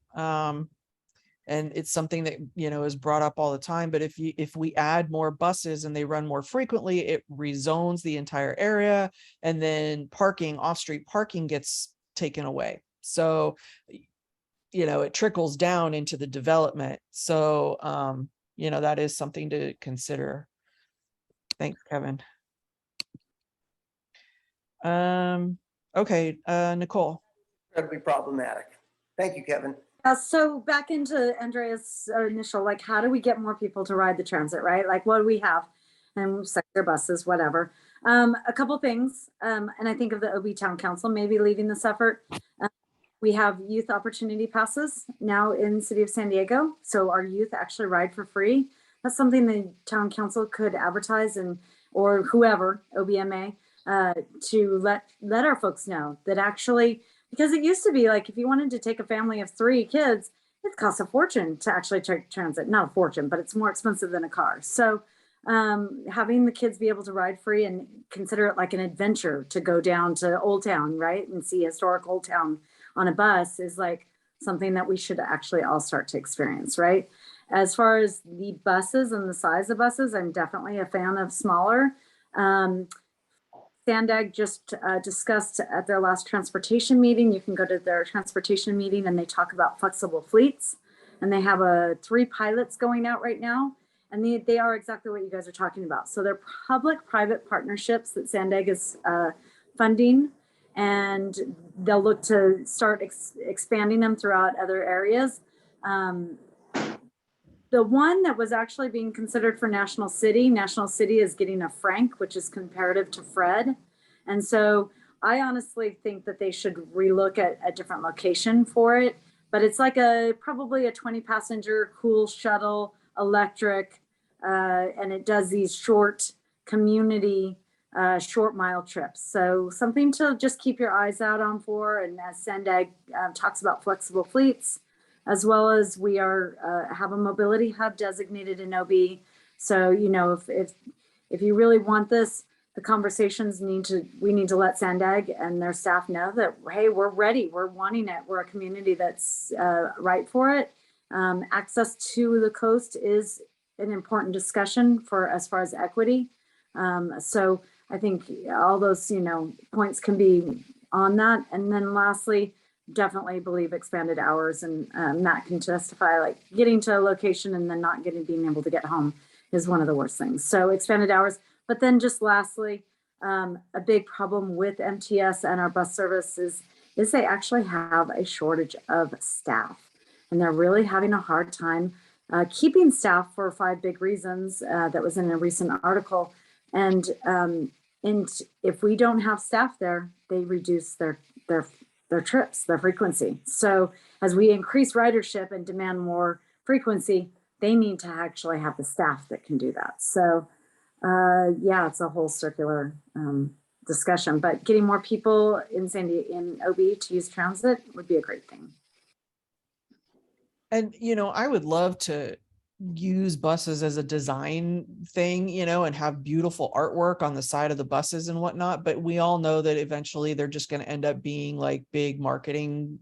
A: And it's something that, is brought up all the time. But if we add more buses and they run more frequently, it rezones the entire area. And then off-street parking gets taken away. So, it trickles down into the development. So, that is something to consider. Thanks, Kevin. Okay, Nicole.
C: Incredibly problematic. Thank you, Kevin.
H: So back into Andrea's initial, like, how do we get more people to ride the transit, right? Like, what do we have? And sector buses, whatever. A couple things, and I think of the OB Town Council maybe leading this effort. We have youth opportunity passes now in the city of San Diego. So our youth actually ride for free. That's something the town council could advertise or whoever, OBMA, to let our folks know that actually, because it used to be like, if you wanted to take a family of 3 kids, it costs a fortune to actually take transit. Not a fortune, but it's more expensive than a car. So having the kids be able to ride free and consider it like an adventure to go down to Old Town, right? And see historic Old Town on a bus is like something that we should actually all start to experience, right? As far as the buses and the size of buses, I'm definitely a fan of smaller. Sandag just discussed at their last transportation meeting. You can go to their transportation meeting and they talk about flexible fleets. And they have 3 pilots going out right now. And they are exactly what you guys are talking about. So they're public-private partnerships that Sandag is funding. And they'll look to start expanding them throughout other areas. The one that was actually being considered for National City is getting a Frank, which is comparative to Fred. And so I honestly think that they should relook at a different location for it. But it's like probably a 20-passenger cool shuttle, electric, and it does these short community short mile trips. So something to just keep your eyes out on for. And as Sandag talks about flexible fleets, as well as we have a mobility hub designated in OB. So, if if you really want this, the conversations we need to let Sandag and their staff know that, hey, we're ready, we're wanting it, we're a community that's right for it. Access to the coast is an important discussion for as far as equity. So I think all those, points can be on that. And then lastly, definitely believe expanded hours, and Matt can testify, like getting to a location and then not being able to get home is one of the worst things. So expanded hours. But then just lastly, a big problem with MTS and our bus service is they actually have a shortage of staff, and they're really having a hard time keeping staff for 5 big reasons that was in a recent article. And if we don't have staff there, they reduce their trips, their frequency. So as we increase ridership and demand more frequency, they need to actually have the staff that can do that. So yeah, it's a whole circular discussion, but getting more people in OB to use transit would be a great thing.
A: And, I would love to use buses as a design thing, and have beautiful artwork on the side of the buses and whatnot. But we all know that eventually they're just going to end up being like big marketing,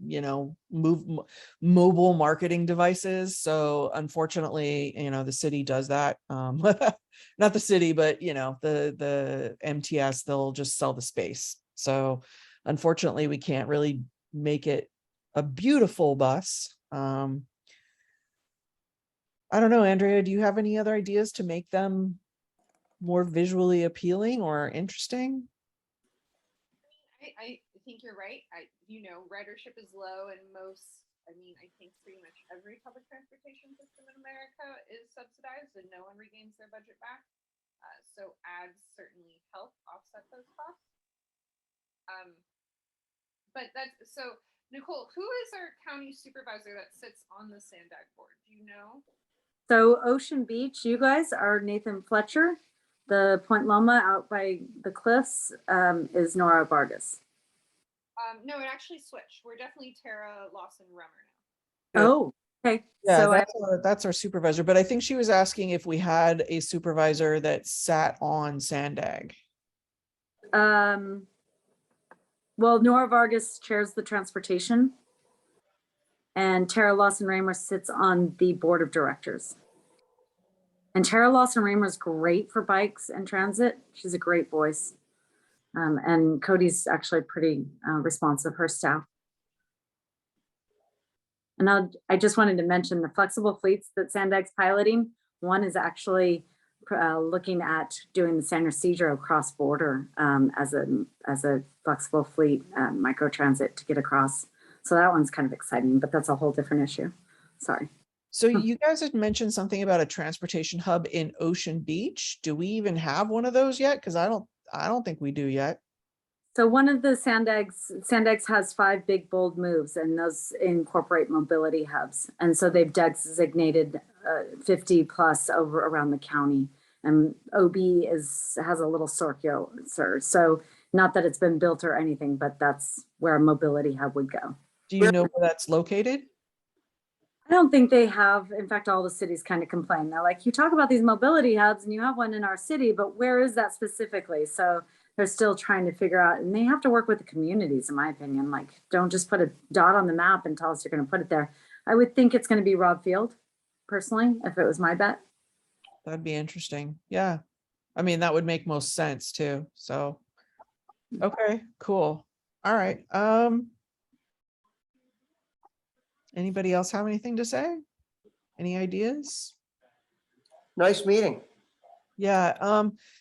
A: mobile marketing devices. So unfortunately, the city does that. Not the city, but, the MTS, they'll just sell the space. So unfortunately, we can't really make it a beautiful bus. I don't know, Andrea, do you have any other ideas to make them more visually appealing or interesting?
E: I think you're right. Ridership is low, and I think pretty much every public transportation system in America is subsidized and no one regains their budget back. So ads certainly help offset those costs. But so Nicole, who is our county supervisor that sits on the Sandag board? Do you know?
H: So Ocean Beach, you guys are Nathan Fletcher. The Point Loma out by the cliffs is Nora Vargas.
E: No, it actually switched. We're definitely Tara Lawson Remmer
A: Good.
H: Oh, okay.
A: Yeah,
H: So
A: that's our supervisor, but I think she was asking if we had a supervisor that sat on Sandag.
H: well, Nora Vargas chairs the transportation, and Tara Lawson Raymer sits on the board of directors. And Tara Lawson Raymer is great for bikes and transit. She's a great voice. And Cody's actually pretty responsive, her staff. And I just wanted to mention the flexible fleets that Sandag's piloting. One is actually looking at doing the San Ysidro cross border as a flexible fleet microtransit to get across. So that one's kind of exciting, but that's a whole different issue. Sorry.
A: So you guys had mentioned something about a transportation hub in Ocean Beach. Do we even have one of those yet? Because I don't think we do yet.
H: So one of the Sandags has 5 big, bold moves, and those incorporate mobility hubs. And so they've designated 50 plus over around the county. And OB has a little circular. So not that it's been built or anything, but that's where a mobility hub would go.
A: Do you know where that's located?
H: I don't think they have. In fact, all the cities kind of complain. They're like, you talk about these mobility hubs and you have one in our city, but where is that specifically? So they're still trying to figure out, and they have to work with the communities, in my opinion. Like, don't just put a dot on the map and tell us you're going to put it there. I would think it's going to be Rob Field, personally, if it was my bet.
A: That'd be interesting. Yeah. I mean, that would make most sense too. So, okay, cool. All right. Anybody else have anything to say? Any ideas?
C: Nice meeting.
A: Yeah.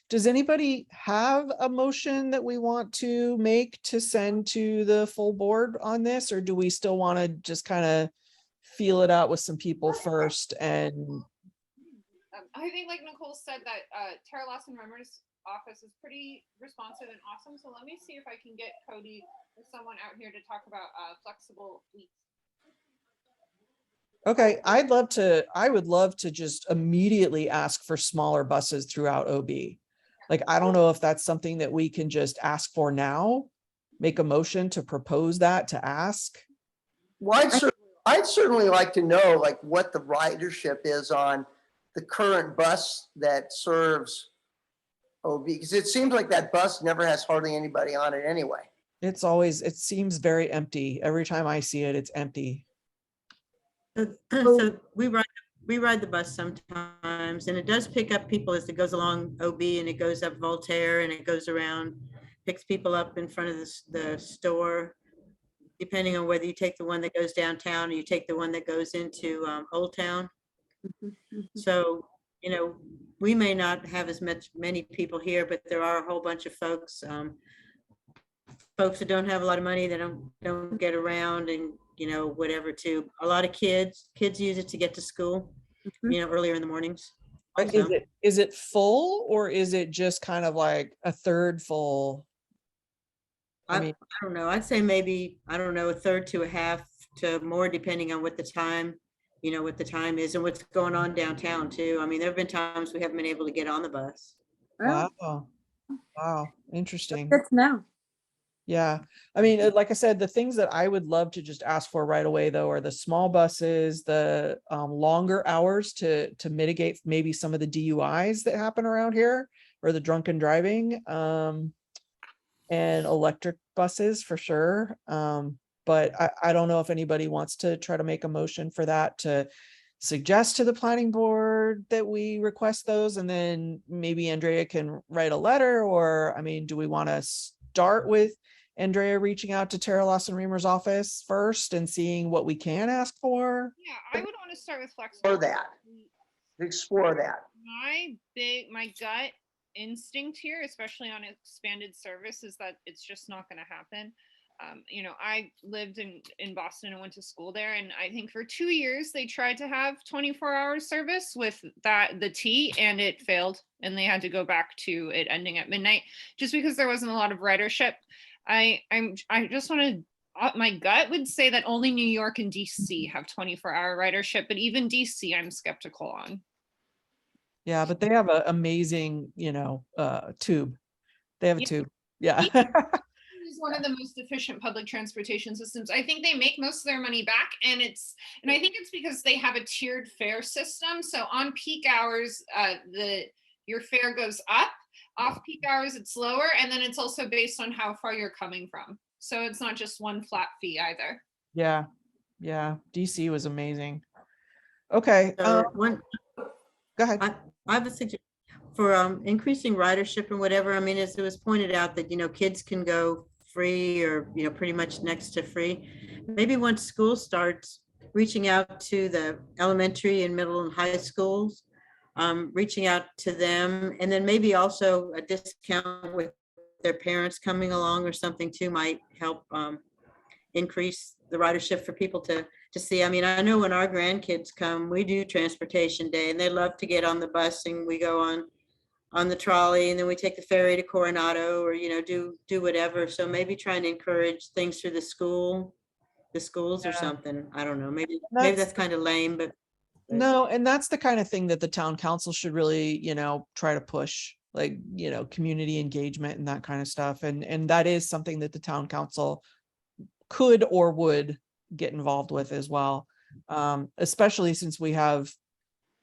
A: Does anybody have a motion that we want to make to send to the full board on this, or do we still want to just kind of feel it out with some people first? And
E: I think, like Nicole said, that Tara Lawson Remmer's office is pretty responsive and awesome. So let me see if I can get Cody or someone out here to talk about flexible fleets.
A: okay, I would love to just immediately ask for smaller buses throughout OB. Like, I don't know if that's something that we can just ask for now, make a motion to propose that, to ask.
C: Well, I'd certainly like to know like what the ridership is on the current bus that serves OB? Because it seems like that bus never has hardly anybody on it anyway.
A: It's always, it seems very empty. Every time I see it, it's empty.
D: So we ride the bus sometimes, and it does pick up people as it goes along OB, and it goes up Voltaire, and it goes around, picks people up in front of the store, depending on whether you take the one that goes downtown or you take the one that goes into Old Town. So, you know, we may not have as many people here, but there are a whole bunch of folks, folks that don't have a lot of money, they don't get around, and, you know, whatever too. A lot of kids use it to get to school, you know, earlier in the mornings.
A: But
D: also.
A: is it full, or is it just kind of like a third full?
D: I don't know. I'd say maybe, I don't know, a third to a half to more, depending on what the time, you know, what the time is and what's going on downtown too. I mean, there have been times we haven't been able to get on the bus.
A: Wow. Wow. Interesting.
H: Good to know.
A: Yeah. I mean, like I said, the things that I would love to just ask for right away, though, are the small buses, the longer hours to mitigate maybe some of the DUIs that happen around here, or the drunken driving, and electric buses for sure. But I don't know if anybody wants to try to make a motion for that, to suggest to the planning board that we request those, and then maybe Andrea can write a letter, or, I mean, do we want to start with Andrea reaching out to Tara Lawson-Reamer's office first and seeing what we can ask for?
E: Yeah, I would want to start with
C: Or
E: flexible.
C: that, explore that.
E: My gut instinct here, especially on expanded service, is that it's just not going to happen. You know, I lived in Boston and went to school there, and I think for 2 years they tried to have 24-hour service with the T, and it failed, and they had to go back to it ending at midnight just because there wasn't a lot of ridership. I just want to, my gut would say that only New York and DC have 24-hour ridership, but even DC I'm skeptical on.
A: Yeah, but they have an amazing, you know, tube. They have a tube. Yeah.
E: Is one of the most efficient public transportation systems. I think they make most of their money back, and I think it's because they have a tiered fare system. So on peak hours, your fare goes up. Off peak hours, it's lower, and then it's also based on how far you're coming from. So it's not just one flat fee either.
A: Yeah. Yeah. DC was amazing. Okay.
D: So
A: Go ahead.
D: I have a suggestion for increasing ridership and whatever. I mean, as it was pointed out that, you know, kids can go free, or, you know, pretty much next to free. Maybe once school starts, reaching out to the elementary and middle and high schools, reaching out to them, and then maybe also a discount with their parents coming along or something too might help increase the ridership for people to see. I mean, I know when our grandkids come, we do transportation day, and they love to get on the bus, and we go on the trolley, and then we take the ferry to Coronado, or, you know, do whatever. So maybe trying to encourage things through the schools or something. I don't know. Maybe that's kind of lame, but
A: No, and that's the kind of thing that the town council should really, you know, try to push, like, you know, community engagement and that kind of stuff. And that is something that the town council could or would get involved with as well. Especially since we have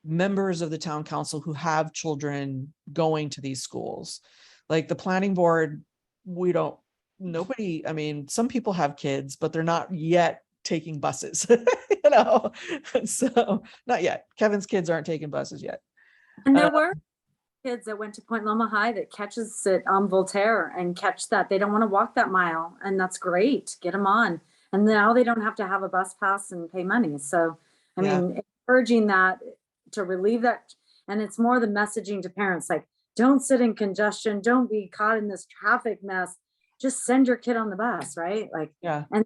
A: members of the town council who have children going to these schools. Like the planning board, nobody, I mean, some people have kids, but they're not yet taking buses, you know, so not yet. Kevin's kids aren't taking buses yet.
H: And there were kids that went to Point Loma High that catches it on Voltaire and catch that. They don't want to walk that mile, and that's great. Get them on. And now they don't have to have a bus pass and pay money. So, I mean, encouraging that to relieve that. And it's more the messaging to parents, like, don't sit in congestion. Don't be caught in this traffic mess. Just send your kid on the bus, right? Like, and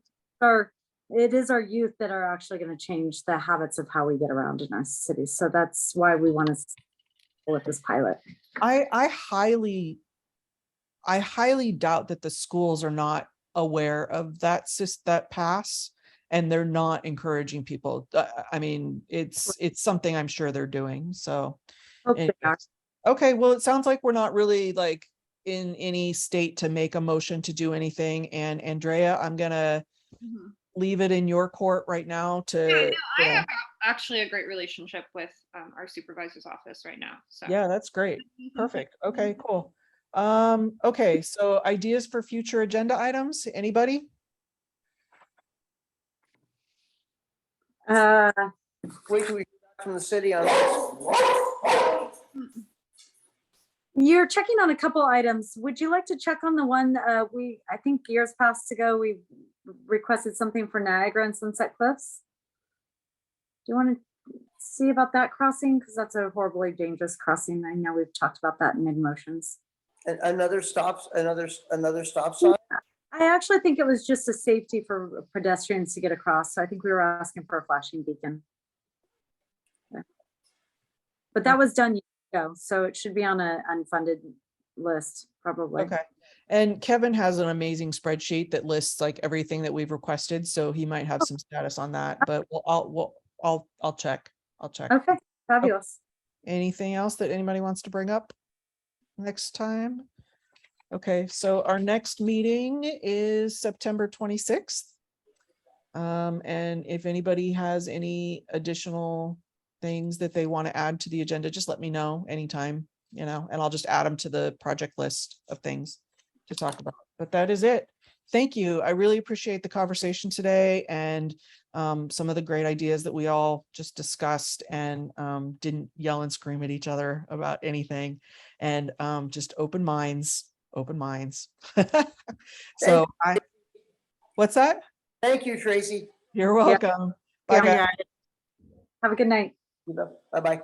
H: it is our youth that are actually going to change the habits of how we get around in our cities. So that's why we want to go with this pilot.
A: I highly doubt that the schools are not aware of that pass, and they're not encouraging people. I mean, it's something I'm sure they're doing. So, okay, well, it sounds like we're not really like in any state to make a motion to do anything. And Andrea, I'm gonna leave it in your court right now to.
E: I have actually a great relationship with our supervisor's office right now. So
A: yeah, that's great. Perfect. Okay, cool. Okay, so ideas for future agenda items, anybody?
C: Wait till we get back from the city on this.
H: You're checking on a couple items. Would you like to check on the one, I think years past ago, we requested something for Niagara and Sunset Cliffs? Do you want to see about that crossing? Because that's a horribly dangerous crossing. I know we've talked about that in mid-motions.
C: Another stop sign?
H: I actually think it was just a safety for pedestrians to get across. So I think we were asking for a flashing beacon. Yeah. But that was done years ago, so it should be on an unfunded list, probably.
A: Okay. And Kevin has an amazing spreadsheet that lists like everything that we've requested, so he might have some status on that, but I'll check.
H: Okay, fabulous.
A: Anything else that anybody wants to bring up next time? Okay, so our next meeting is September 26th. And if anybody has any additional things that they want to add to the agenda, just let me know anytime, and I'll just add them to the project list of things to talk about. But that is it. Thank you. I really appreciate the conversation today and some of the great ideas that we all just discussed and didn't yell and scream at each other about anything, and just open minds. So what's that?
C: Thank you, Tracy.
A: You're welcome. Bye,
H: Yeah.
A: guys.
H: Have a good night.
C: Bye-bye.